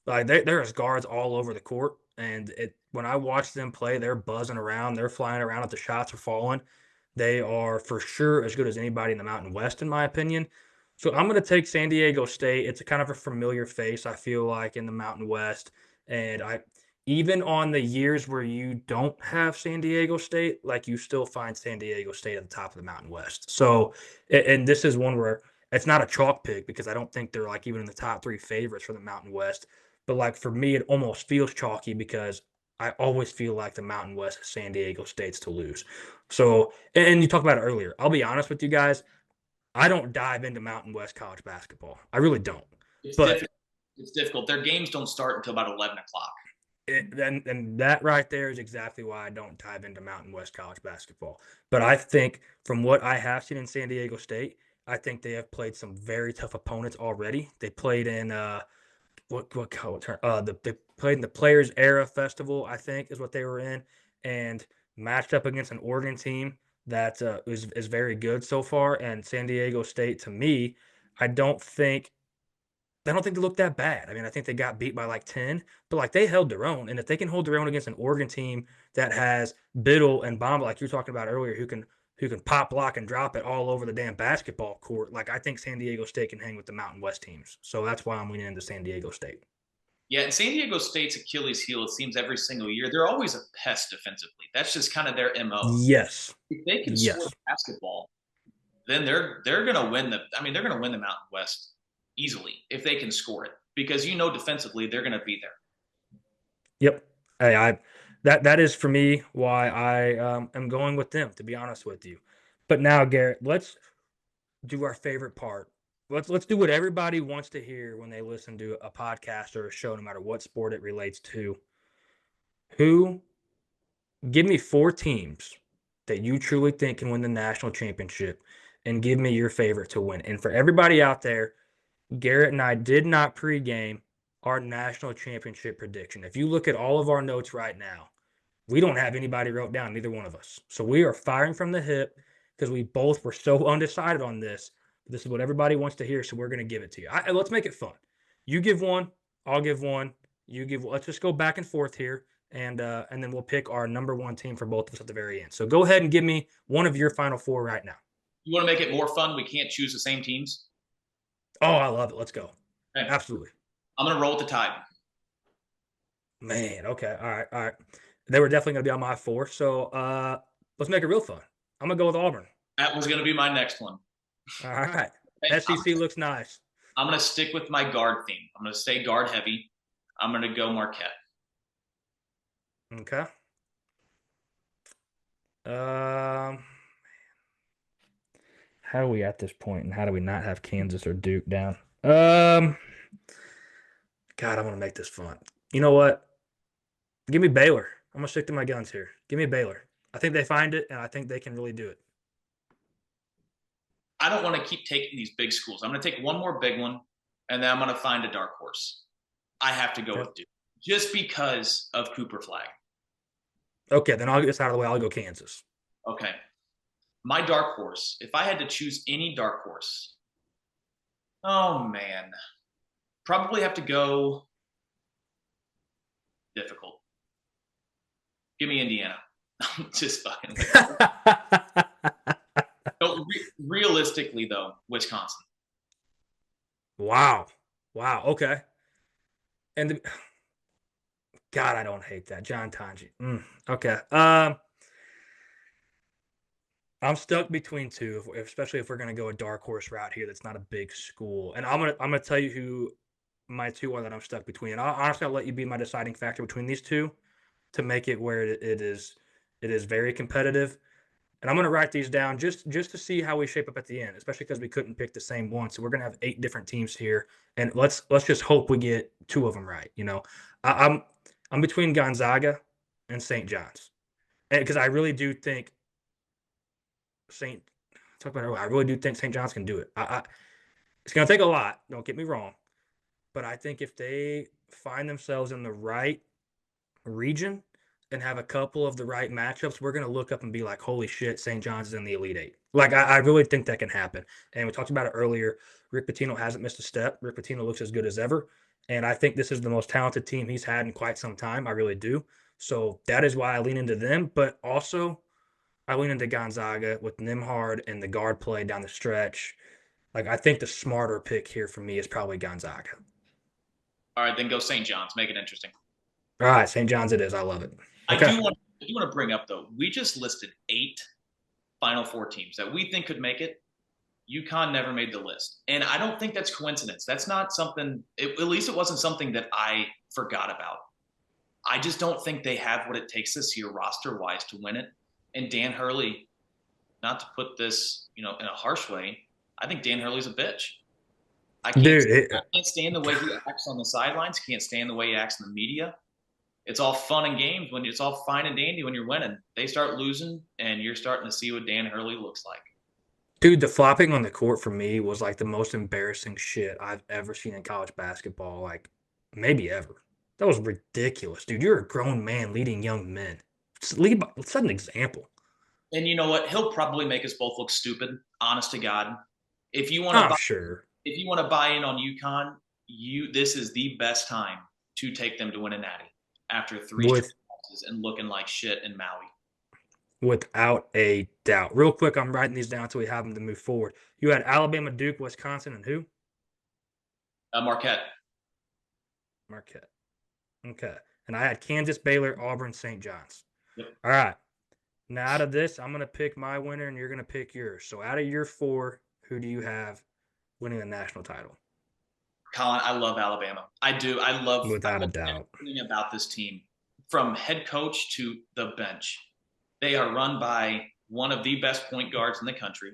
[SPEAKER 1] Like there's guards all over the court, and when I watch them play, they're buzzing around, they're flying around if the shots are falling. They are for sure as good as anybody in the Mountain West, in my opinion. So I'm going to take San Diego State. It's a kind of a familiar face, I feel like, in the Mountain West, and I even on the years where you don't have San Diego State, like you still find San Diego State at the top of the Mountain West. So, and this is one where it's not a chalk pick because I don't think they're like even in the top three favorites for the Mountain West. But like for me, it almost feels chalky because I always feel like the Mountain West is San Diego State's to lose. So, and you talked about it earlier. I'll be honest with you guys. I don't dive into Mountain West college basketball. I really don't.
[SPEAKER 2] It's
[SPEAKER 1] But
[SPEAKER 2] difficult. It's difficult. Their games don't start until about 11 o'clock.
[SPEAKER 1] and that right there is exactly why I don't dive into Mountain West college basketball. But I think from what I have seen in San Diego State, I think they have played some very tough opponents already. They played in what color? They played in the Players Era Festival, I think, is what they were in, and matched up against an Oregon team that is very good so far. And San Diego State, to me, I don't think I don't think they look that bad. I mean, I think they got beat by like 10, but like they held their own. And if they can hold their own against an Oregon team that has Biddle and Bomba, like you were talking about earlier, who can pop, lock, and drop it all over the damn basketball court, like I think San Diego State can hang with the Mountain West teams. So that's why I'm leaning into San Diego State.
[SPEAKER 2] Yeah, and San Diego State's Achilles heel, it seems every single year. They're always a pest defensively. That's just kind of their MO.
[SPEAKER 1] Yes.
[SPEAKER 2] If they can score
[SPEAKER 1] Yes.
[SPEAKER 2] basketball, then they're gonna win they're gonna win the Mountain West easily if they can score it. Because defensively they're gonna be there.
[SPEAKER 1] Yep. Hey, that is for me why I am going with them, to be honest with you. But now, Garrett, let's do our favorite part. Let's do what everybody wants to hear when they listen to a podcast or a show, no matter what sport it relates to. Who Give me four teams that you truly think can win the national championship, and give me your favorite to win. And for everybody out there, Garrett and I did not pregame our national championship prediction. If you look at all of our notes right now, we don't have anybody wrote down, neither one of us. So we are firing from the hip because we both were so undecided on this. This is what everybody wants to hear, so we're going to give it to you. Let's make it fun. You give one, I'll give one. You give. Let's just go back and forth here, and then we'll pick our number one team for both of us at the very end. So go ahead and give me one of your final four right now.
[SPEAKER 2] You want to make it more fun? We can't choose the same teams.
[SPEAKER 1] Oh, I love it. Let's go.
[SPEAKER 2] Okay.
[SPEAKER 1] Absolutely.
[SPEAKER 2] I'm gonna roll with the Tide.
[SPEAKER 1] Man, okay. All right, all right. They were definitely gonna be on my four. So let's make it real fun. I'm gonna go with Auburn.
[SPEAKER 2] That was gonna be my next one.
[SPEAKER 1] All right.
[SPEAKER 2] Okay.
[SPEAKER 1] SEC looks nice.
[SPEAKER 2] I'm gonna stick with my guard theme. I'm gonna stay guard heavy. I'm gonna go Marquette.
[SPEAKER 1] Okay. Um, how are we at this point, and how do we not have Kansas or Duke down? God, I want to make this fun. You know what? Give me Baylor. I'm gonna stick to my guns here. Give me Baylor. I think they find it, and I think they can really do it.
[SPEAKER 2] I don't want to keep taking these big schools. I'm gonna take one more big one, and then I'm gonna find a dark horse. I have to go
[SPEAKER 1] Okay.
[SPEAKER 2] with Duke just because of Cooper Flag.
[SPEAKER 1] Okay, then I'll get this out of the way. I'll go Kansas.
[SPEAKER 2] Okay. My dark horse, if I had to choose any dark horse, oh man, probably have to go difficult. Give me Indiana. I'm just fucking. No, realistically, though, Wisconsin.
[SPEAKER 1] Wow. Wow. Okay. And God, I don't hate that. John Tanji. Okay. I'm stuck between two, especially if we're gonna go a dark horse route here. That's not a big school, and I'm gonna tell you who my two are that I'm stuck between. And I'll let you be my deciding factor between these two to make it where it is very competitive. And I'm gonna write these down just to see how we shape up at the end, especially because we couldn't pick the same one. So we're gonna have 8 different teams here, and let's just hope we get two of them right. I, I'm I'm between Gonzaga and St. John's, and because I really do think St. Talk about it earlier, I really do think St. John's can do it. It's gonna take a lot. Don't get me wrong, but I think if they find themselves in the right region and have a couple of the right matchups, we're going to look up and be like, holy shit, St. John's is in the Elite Eight. Like, I really think that can happen. And we talked about it earlier. Rick Pitino hasn't missed a step. Rick Pitino looks as good as ever. And I think this is the most talented team he's had in quite some time. I really do. So that is why I lean into them. But also, I lean into Gonzaga with Nimhard and the guard play down the stretch. Like, I think the smarter pick here for me is probably Gonzaga.
[SPEAKER 2] All right, then go St. John's. Make it interesting.
[SPEAKER 1] All right, St. John's it is. I love it. Okay.
[SPEAKER 2] I do want to bring up though. We just listed 8 Final Four teams that we think could make it. UConn never made the list, and I don't think that's coincidence. That's not something. At least it wasn't something that I forgot about. I just don't think they have what it takes this year, roster wise, to win it. And Dan Hurley, not to put this, in a harsh way, I think Dan Hurley's a bitch. I can't stand the way he acts on the sidelines. Can't stand the way he acts in the media. It's all fun and games when it's all fine and dandy when you're winning. They start losing, and you're starting to see what Dan Hurley looks like.
[SPEAKER 1] Dude, the flopping on the court for me was like the most embarrassing shit I've ever seen in college basketball. Like, maybe ever. That was ridiculous, dude. You're a grown man leading young men. Set an example.
[SPEAKER 2] And you know what? He'll probably make us both look stupid. Honest to God, if you want to
[SPEAKER 1] I'm
[SPEAKER 2] buy,
[SPEAKER 1] sure.
[SPEAKER 2] if you want to buy in on UConn, this is the best time to take them to win a natty after three straight
[SPEAKER 1] With
[SPEAKER 2] losses and looking like shit in Maui.
[SPEAKER 1] Without a doubt. Real quick, I'm writing these down so we have them to move forward. You had Alabama, Duke, Wisconsin, and who?
[SPEAKER 2] Marquette.
[SPEAKER 1] Marquette. Okay. And I had Kansas, Baylor, Auburn, St. John's.
[SPEAKER 2] Yep.
[SPEAKER 1] All right. Now, out of this, I'm going to pick my winner and you're going to pick yours. So, out of your four, who do you have winning the national title?
[SPEAKER 2] Collin, I love Alabama. I do. I
[SPEAKER 1] Without a
[SPEAKER 2] love
[SPEAKER 1] doubt.
[SPEAKER 2] everything about this team, from head coach to the bench. They are run by one of the best point guards in the country.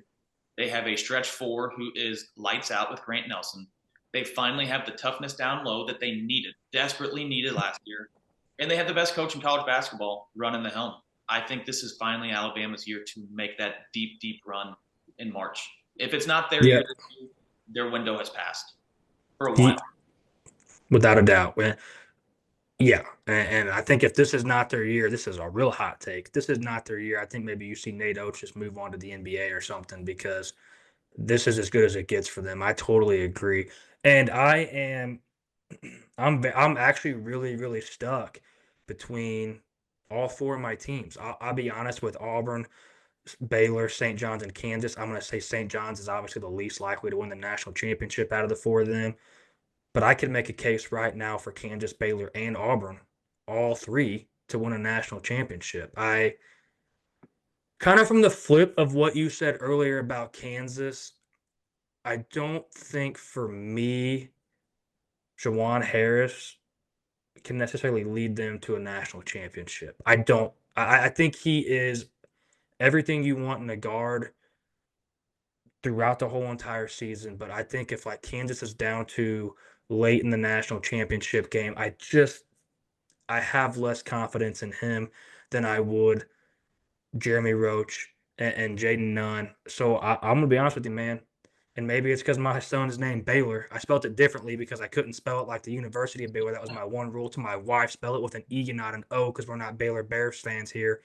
[SPEAKER 2] They have a stretch four who is lights out with Grant Nelson. They finally have the toughness down low that they needed, desperately needed last year. And they have the best coach in college basketball running the helm. I think this is finally Alabama's year to make that deep, deep run in March. If it's not their
[SPEAKER 1] Yeah.
[SPEAKER 2] year, their window has passed for a while.
[SPEAKER 1] He, Without a doubt. Yeah. And I think if this is not their year, this is a real hot take. This is not their year. I think maybe you see Nate Oates just move on to the NBA or something because this is as good as it gets for them. I totally agree. And I'm actually really stuck between all four of my teams. I'll be honest with Auburn, Baylor, St. John's, and Kansas. I'm going to say St. John's is obviously the least likely to win the national championship out of the four of them. But I could make a case right now for Kansas, Baylor, and Auburn, all three, to win a national championship. I kind of from the flip of what you said earlier about Kansas, I don't think for me, Jawan Harris can necessarily lead them to a national championship. I don't. I think he is everything you want in a guard throughout the whole entire season. But I think if like Kansas is down to late in the national championship game, I have less confidence in him than I would Jeremy Roach and Jaden Nunn. So I'm gonna be honest with you, man. And maybe it's because my son is named Baylor. I spelled it differently because I couldn't spell it like the University of Baylor. That was my one rule to my wife. Spell it with an E and not an O because we're not Baylor Bears fans here.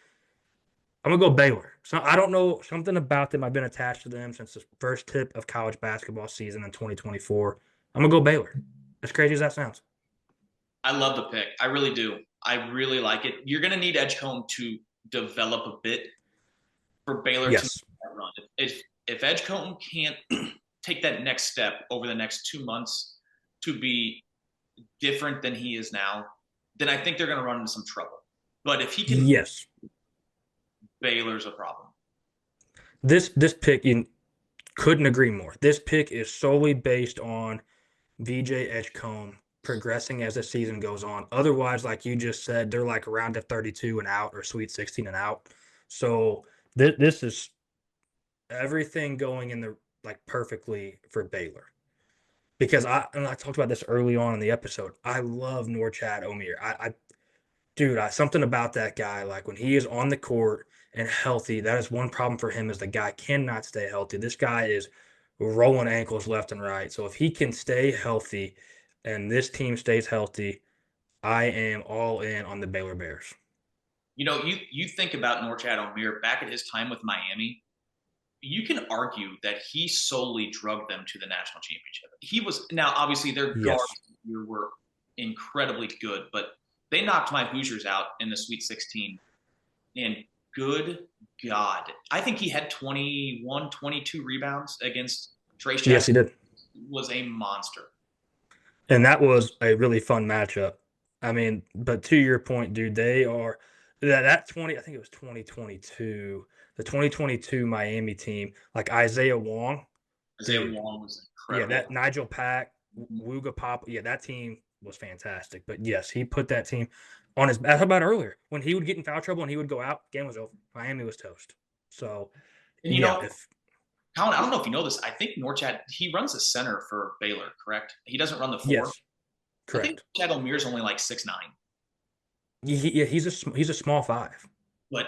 [SPEAKER 1] I'm gonna go Baylor. So I don't know something about them. I've been attached to them since the first tip of college basketball season in 2024. I'm gonna go Baylor. As crazy as that sounds.
[SPEAKER 2] I love the pick. I really do. I really like it. You're going to need Edgecombe to develop a bit for Baylor to make
[SPEAKER 1] Yes.
[SPEAKER 2] that run. If Edgecombe can't take that next step over the next 2 months to be different than he is now, then I think they're going to run into some trouble. But if he can,
[SPEAKER 1] Yes.
[SPEAKER 2] Baylor's a problem.
[SPEAKER 1] This pick you couldn't agree more. This pick is solely based on VJ Edgecombe progressing as the season goes on. Otherwise, like you just said, they're like around to 32 and out or Sweet 16 and out. So this is everything going in the like perfectly for Baylor. Because I talked about this early on in the episode. I love Norchad Omir. Dude, something about that guy, like when he is on the court and healthy, that is one problem for him is the guy cannot stay healthy. This guy is rolling ankles left and right. So if he can stay healthy and this team stays healthy, I am all in on the Baylor Bears.
[SPEAKER 2] You know, you think about Norchad Omier back at his time with Miami. You can argue that he solely drugged them to the national championship. He was now obviously their guards
[SPEAKER 1] Yes.
[SPEAKER 2] were incredibly good, but they knocked my Hoosiers out in the Sweet 16. And good God, I think he had 21, 22 rebounds against Trace
[SPEAKER 1] Yes, he
[SPEAKER 2] Jackson.
[SPEAKER 1] did.
[SPEAKER 2] Was a monster.
[SPEAKER 1] And that was a really fun matchup. I mean, but to your point, dude, they are that 20, I think it was 2022, the 2022 Miami team, like Isaiah Wong,
[SPEAKER 2] Isaiah
[SPEAKER 1] dude.
[SPEAKER 2] Wong was
[SPEAKER 1] Yeah,
[SPEAKER 2] incredible.
[SPEAKER 1] that Nigel Pack, Wooga Pop, yeah, that team was fantastic. But yes, he put that team on his. I talked about earlier when he would get in foul trouble and he would go out, game was over. Miami was toast. So
[SPEAKER 2] And you
[SPEAKER 1] yeah,
[SPEAKER 2] know,
[SPEAKER 1] if
[SPEAKER 2] Colin, I don't know if you know this. I think Norchad he runs the center for Baylor, correct? He doesn't run the four.
[SPEAKER 1] yes,
[SPEAKER 2] I think
[SPEAKER 1] correct.
[SPEAKER 2] Chad Omier is only like 6'9",
[SPEAKER 1] Yeah, he's a small five.
[SPEAKER 2] but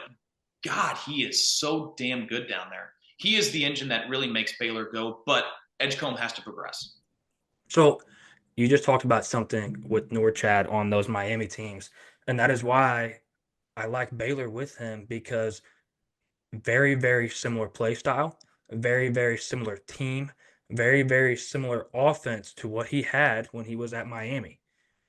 [SPEAKER 2] God, he is so damn good down there. He is the engine that really makes Baylor go, but Edgecombe has to progress.
[SPEAKER 1] So you just talked about something with Norchad on those Miami teams, and that is why I like Baylor with him because very, very similar play style, very, very similar team, very, very similar offense to what he had when he was at Miami.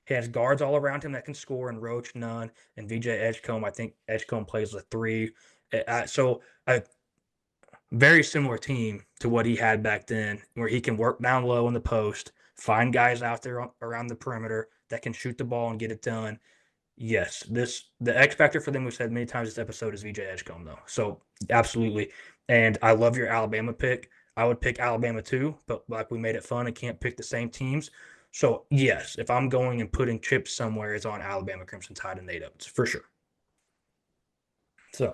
[SPEAKER 1] He has guards all around him that can score, and Roach none, and VJ Edgecombe. I think Edgecombe plays a three. So a very similar team to what he had back then, where he can work down low in the post, find guys out there around the perimeter that can shoot the ball and get it done. Yes, the X factor for them we've said many times this episode is VJ Edgecombe though. So absolutely. And I love your Alabama pick. I would pick Alabama too, but like we made it fun and can't pick the same teams. So yes, if I'm going and putting chips somewhere, it's on Alabama Crimson Tide and Nate Oates for sure. So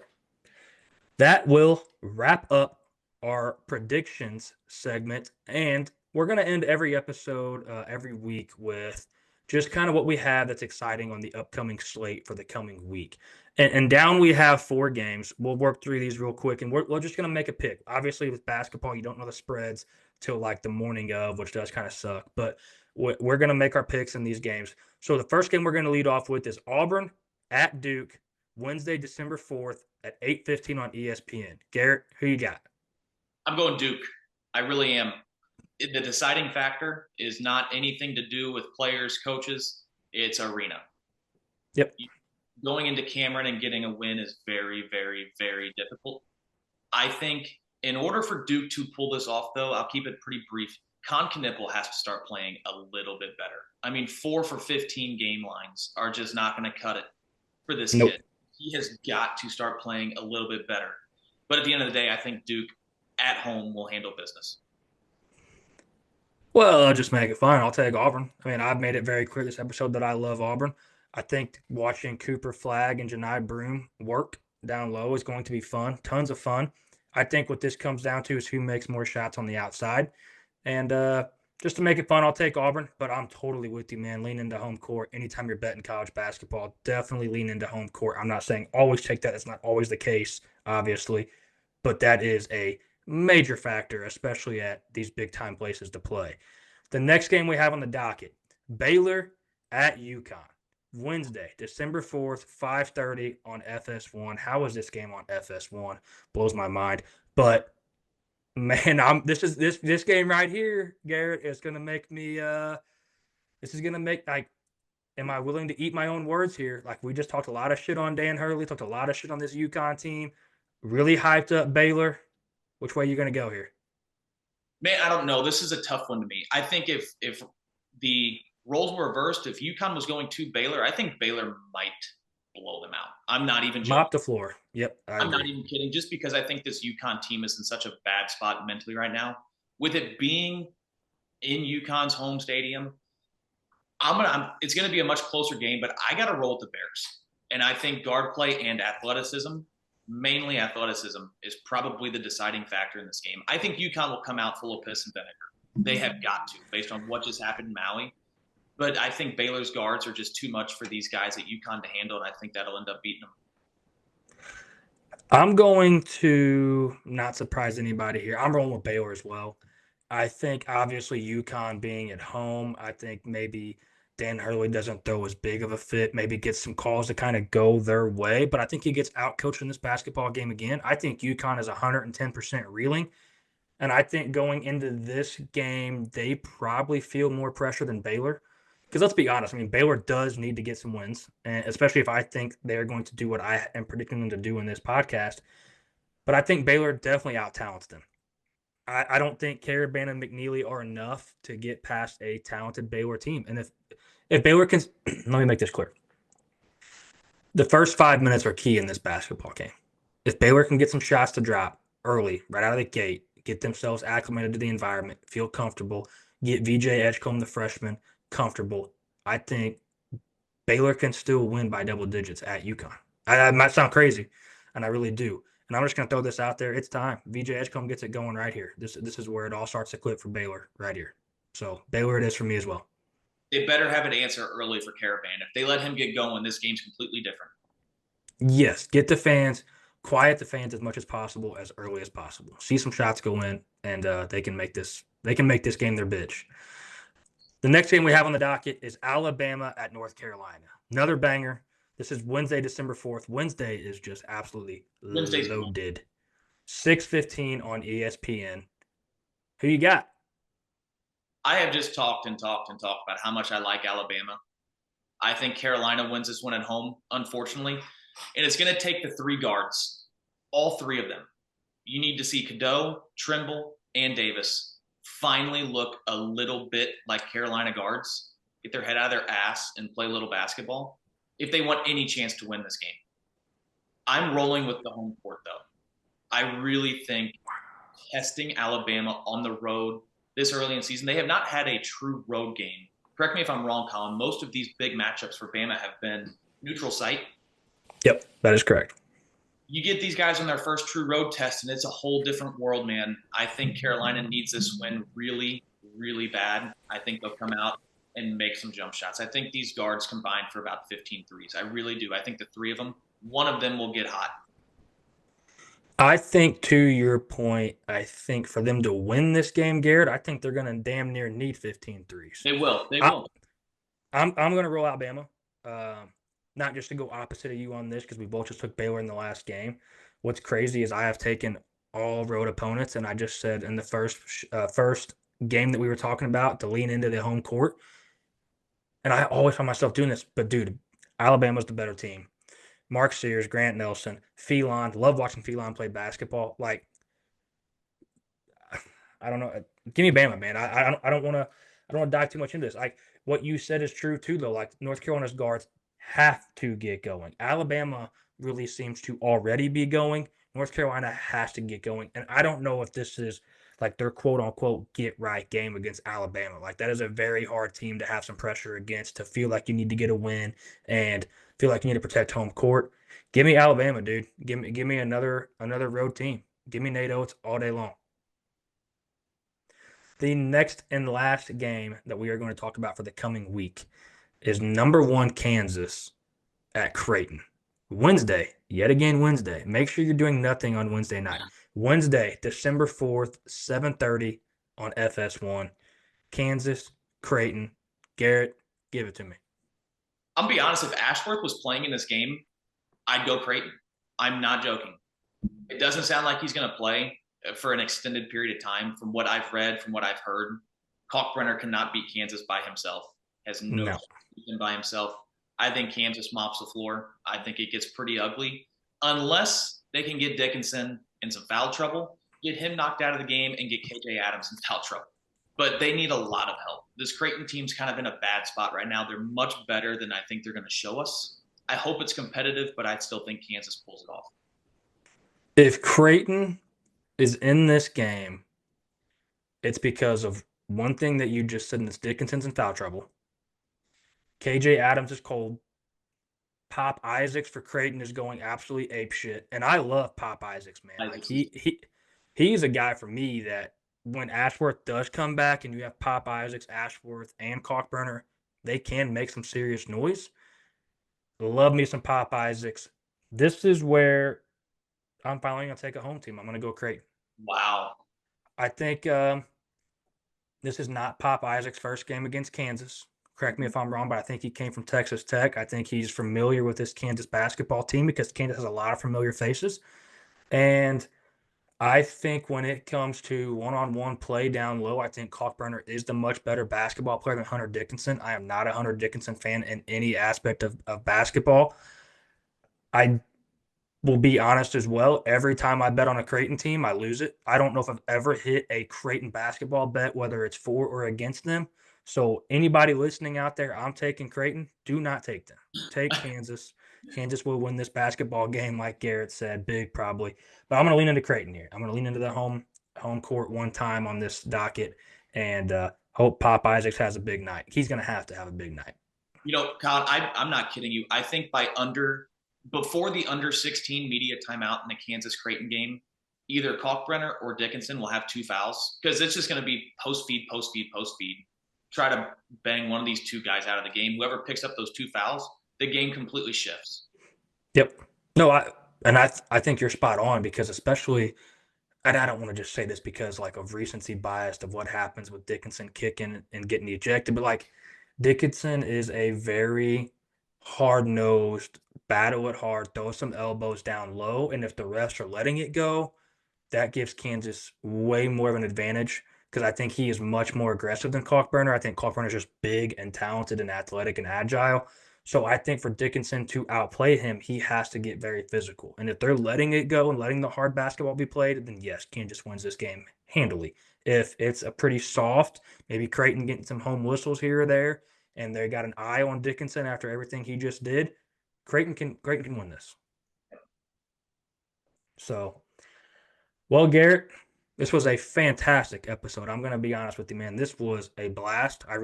[SPEAKER 1] that will wrap up our predictions segment. And we're going to end every episode every week with just kind of what we have that's exciting on the upcoming slate for the coming week. And down we have 4 games. We'll work through these real quick, and we're just going to make a pick. Obviously, with basketball, you don't know the spreads till like the morning of, which does kind of suck. But we're going to make our picks in these games. So the first game we're going to lead off with is Auburn at Duke, Wednesday, December 4th at 8:15 on ESPN. Garrett, who you got?
[SPEAKER 2] I'm going Duke. I really am. The deciding factor is not anything to do with players, coaches. It's arena.
[SPEAKER 1] Yep.
[SPEAKER 2] Going into Cameron and getting a win is very, very, very difficult. I think in order for Duke to pull this off, though, I'll keep it pretty brief. Con Knipple has to start playing a little bit better. I mean, 4 for 15 game lines are just not going to cut it for this
[SPEAKER 1] Nope.
[SPEAKER 2] kid. He has got to start playing a little bit better. But at the end of the day, I think Duke at home will handle business.
[SPEAKER 1] Well, I'll just make it fun. I'll take Auburn. I mean, I've made it very clear this episode that I love Auburn. I think watching Cooper Flagg and Janai Broome work down low is going to be fun. Tons of fun. I think what this comes down to is who makes more shots on the outside. And just to make it fun, I'll take Auburn, but I'm totally with you, man. Lean into home court. Anytime you're betting college basketball, definitely lean into home court. I'm not saying always take that. That's not always the case, obviously, but that is a major factor, especially at these big time places to play. The next game we have on the docket, Baylor at UConn. Wednesday, December 4th, 5:30 on FS1. How is this game on FS1? Blows my mind. But man, this game right here, Garrett, is gonna make me this is gonna make like am I willing to eat my own words here? Like we just talked a lot of shit on Dan Hurley, talked a lot of shit on this UConn team, really hyped up Baylor. Which way are you gonna go here?
[SPEAKER 2] Man, I don't know. This is a tough one to me. I think if the roles were reversed, if UConn was going to Baylor, I think Baylor might blow them out. I'm not even joking.
[SPEAKER 1] Mop the floor. Yep, I
[SPEAKER 2] I'm not
[SPEAKER 1] agree.
[SPEAKER 2] even kidding. Just because I think this UConn team is in such a bad spot mentally right now, with it being in UConn's home stadium, it's gonna be a much closer game. But I got to roll with the Bears, and I think guard play and athleticism, mainly athleticism, is probably the deciding factor in this game. I think UConn will come out full of piss and vinegar. They have got to, based on what just happened in Maui. But I think Baylor's guards are just too much for these guys at UConn to handle, and I think that'll end up beating them.
[SPEAKER 1] I'm going to not surprise anybody here. I'm rolling with Baylor as well. I think obviously UConn being at home, I think maybe Dan Hurley doesn't throw as big of a fit, maybe gets some calls to kind of go their way, but I think he gets outcoached in this basketball game again. I think UConn is 110% reeling. And I think going into this game, they probably feel more pressure than Baylor. Because let's be honest, I mean, Baylor does need to get some wins, and especially if I think they're going to do what I am predicting them to do in this podcast. But I think Baylor definitely out talents them. I don't think Caravan and McNeely are enough to get past a talented Baylor team. And if Baylor can, let me make this clear. The first 5 minutes are key in this basketball game. If Baylor can get some shots to drop early, right out of the gate, get themselves acclimated to the environment, feel comfortable, get VJ Edgecombe, the freshman, comfortable, I think Baylor can still win by double digits at UConn. I might sound crazy, and I really do. And I'm just going to throw this out there. It's time. VJ Edgecombe gets it going right here. This is where it all starts to clip for Baylor right here. So Baylor it is for me as well.
[SPEAKER 2] They better have an answer early for Caravan. If they let him get going, this game's completely different.
[SPEAKER 1] Yes, get the fans, quiet the fans as much as possible, as early as possible. See some shots go in, and they can make this game their bitch. The next game we have on the docket is Alabama at North Carolina. Another banger. This is Wednesday, December 4th. Wednesday is just absolutely
[SPEAKER 2] Wednesday's fun.
[SPEAKER 1] loaded. 6:15 on ESPN. Who you got?
[SPEAKER 2] I have just talked and talked and talked about how much I like Alabama. I think Carolina wins this one at home, unfortunately. And it's going to take the three guards, all three of them. You need to see Cadeau, Trimble, and Davis finally look a little bit like Carolina guards, get their head out of their ass and play a little basketball if they want any chance to win this game. I'm rolling with the home court, though. I really think testing Alabama on the road this early in the season, they have not had a true road game. Correct me if I'm wrong, Colin. Most of these big matchups for Bama have been neutral site.
[SPEAKER 1] Yep, that is correct.
[SPEAKER 2] You get these guys on their first true road test, and it's a whole different world, man. I think Carolina needs this win really, really bad. I think they'll come out and make some jump shots. I think these guards combined for about 15 threes. I really do. I think the three of them, one of them will get hot.
[SPEAKER 1] I think to your point, I think for them to win this game, Garrett, I think they're going to damn near need 15 threes.
[SPEAKER 2] They will. They
[SPEAKER 1] I,
[SPEAKER 2] will.
[SPEAKER 1] I'm going to roll Alabama. Not just to go opposite of you on this because we both just took Baylor in the last game. What's crazy is I have taken all road opponents, and I just said in the first game that we were talking about to lean into the home court. And I always find myself doing this, but dude, Alabama's the better team. Mark Sears, Grant Nelson, Phelan. Love watching Phelan play basketball. Like, I don't know. Give me Bama, man. I don't want to dive too much into this. Like what you said is true too, though. Like North Carolina's guards have to get going. Alabama really seems to already be going. North Carolina has to get going, and I don't know if this is like their quote unquote get right game against Alabama. Like that is a very hard team to have some pressure against, to feel like you need to get a win and feel like you need to protect home court. Give me Alabama, dude. Give me another road team. Give me Nate Oates all day long. The next and last game that we are going to talk about for the coming week is number one Kansas at Creighton. Wednesday, yet again Wednesday. Make sure you're doing nothing on Wednesday night. Wednesday, December 4th, 7:30 on FS1. Kansas, Creighton. Garrett, give it to me.
[SPEAKER 2] I'll be honest, if Ashworth was playing in this game, I'd go Creighton. I'm not joking. It doesn't sound like he's going to play for an extended period of time. From what I've read, from what I've heard, Kalkbrenner cannot beat Kansas by himself. Has no
[SPEAKER 1] No.
[SPEAKER 2] beat by himself. I think Kansas mops the floor. I think it gets pretty ugly unless they can get Dickinson in some foul trouble, get him knocked out of the game, and get KJ Adams in foul trouble. But they need a lot of help. This Creighton team's kind of in a bad spot right now. They're much better than I think they're going to show us. I hope it's competitive, but I still think Kansas pulls it off.
[SPEAKER 1] If Creighton is in this game, it's because of one thing that you just said, and it's Dickinson's in foul trouble. KJ Adams is cold. Pop Isaacs for Creighton is going absolutely ape shit, and I love Pop Isaacs, man. Like he's a guy for me that when Ashworth does come back, and you have Pop Isaacs, Ashworth, and Kalkbrenner, they can make some serious noise. Love me some Pop Isaacs. This is where I'm finally gonna take a home team. I'm gonna go Creighton.
[SPEAKER 2] Wow.
[SPEAKER 1] I think this is not Pop Isaac's first game against Kansas. Correct me if I'm wrong, but I think he came from Texas Tech. I think he's familiar with this Kansas basketball team because Kansas has a lot of familiar faces. And I think when it comes to one-on-one play down low, I think Kalkbrenner is the much better basketball player than Hunter Dickinson. I am not a Hunter Dickinson fan in any aspect of basketball. I will be honest as well. Every time I bet on a Creighton team, I lose it. I don't know if I've ever hit a Creighton basketball bet, whether it's for or against them. So anybody listening out there, I'm taking Creighton. Do not take them. Take Kansas. Kansas will win this basketball game, like Garrett said, big probably. But I'm going to lean into Creighton here. I'm going to lean into the home court one time on this docket, and hope Pop Isaacs has a big night. He's going to have a big night.
[SPEAKER 2] You know, Colin, I'm not kidding you. I think before the under 16 media timeout in the Kansas Creighton game, either Kalkbrenner or Dickinson will have two fouls because it's just going to be post feed, post feed, post feed. Try to bang one of these two guys out of the game. Whoever picks up those two fouls, the game completely shifts.
[SPEAKER 1] Yep. No, I think you're spot on because especially and I don't want to just say this because like of recency bias of what happens with Dickinson kicking and getting ejected, but like Dickinson is a very hard nosed, battle it hard, throw some elbows down low, and if the refs are letting it go, that gives Kansas way more of an advantage because I think he is much more aggressive than Kalkbrenner. I think Kalkbrenner is just big and talented and athletic and agile. So I think for Dickinson to outplay him, he has to get very physical. And if they're letting it go and letting the hard basketball be played, then yes, Kansas wins this game handily. If it's a pretty soft, maybe Creighton getting some home whistles here or there, and they got an eye on Dickinson after everything he just did, Creighton can win this. So well, Garrett, this was a fantastic episode. I'm going to be honest with you, man. This was a blast. I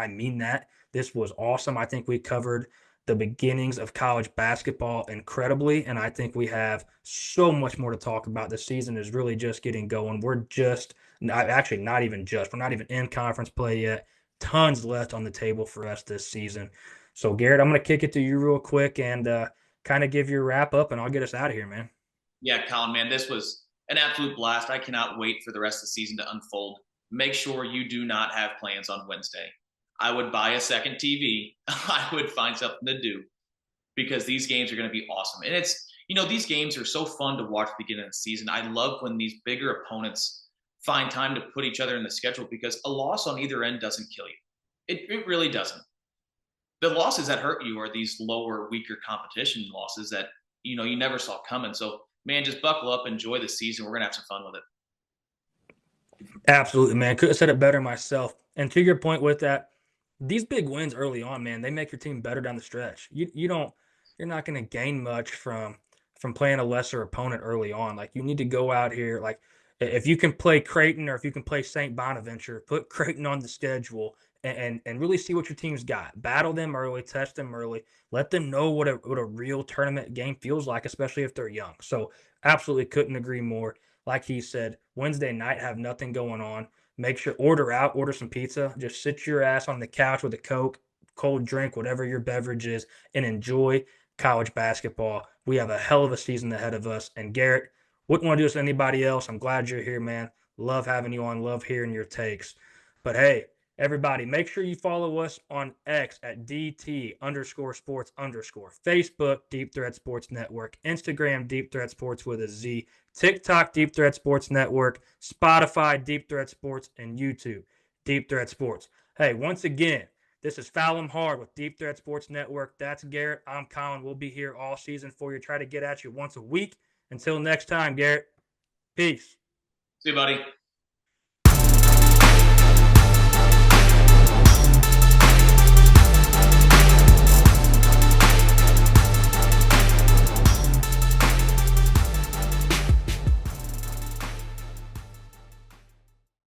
[SPEAKER 1] mean that. This was awesome. I think we covered the beginnings of college basketball incredibly, and I think we have so much more to talk about. The season is really just getting going. We're just not actually not even just. We're not even in conference play yet. Tons left on the table for us this season. So, Garrett, I'm going to kick it to you real quick and kind of give your wrap up, and I'll get us out of here, man.
[SPEAKER 2] Yeah, Colin, man, this was an absolute blast. I cannot wait for the rest of the season to unfold. Make sure you do not have plans on Wednesday. I would buy a second TV. I would find something to do because these games are going to be awesome. And these games are so fun to watch at the beginning of the season. I love when these bigger opponents find time to put each other in the schedule because a loss on either end doesn't kill you. It really doesn't. The losses that hurt you are these lower, weaker competition losses that you never saw coming. So, man, just buckle up, enjoy the season. We're gonna have some fun with it.
[SPEAKER 1] Absolutely, man. Could have said it better myself. And to your point with that, these big wins early on, man, they make your team better down the stretch. You're not going to gain much from playing a lesser opponent early on. Like you need to go out here, like if you can play Creighton or if you can play St. Bonaventure, put Creighton on the schedule and really see what your team's got. Battle them early, test them early, let them know what a real tournament game feels like, especially if they're young. So absolutely couldn't agree more. Like he said, Wednesday night have nothing going on. Make sure order some pizza. Just sit your ass on the couch with a Coke, cold drink, whatever your beverage is, and enjoy college basketball. We have a hell of a season ahead of us. And Garrett, wouldn't want to do this to anybody else. I'm glad you're here, man. Love having you on. Love hearing your takes. But hey, everybody, make sure you follow us on X at DT_sports_, Facebook, Deep Threat Sports Network, Instagram, Deep Threat Sports with a Z, TikTok, Deep Threat Sports Network, Spotify, Deep Threat Sports, and YouTube, Deep Threat Sports. Hey, once again, this is Foul 'em Hard with Deep Threat Sports Network. That's Garrett. I'm Collin. We'll be here all season for you. Try to get at you once a week. Until next time, Garrett. Peace.
[SPEAKER 2] See you, buddy.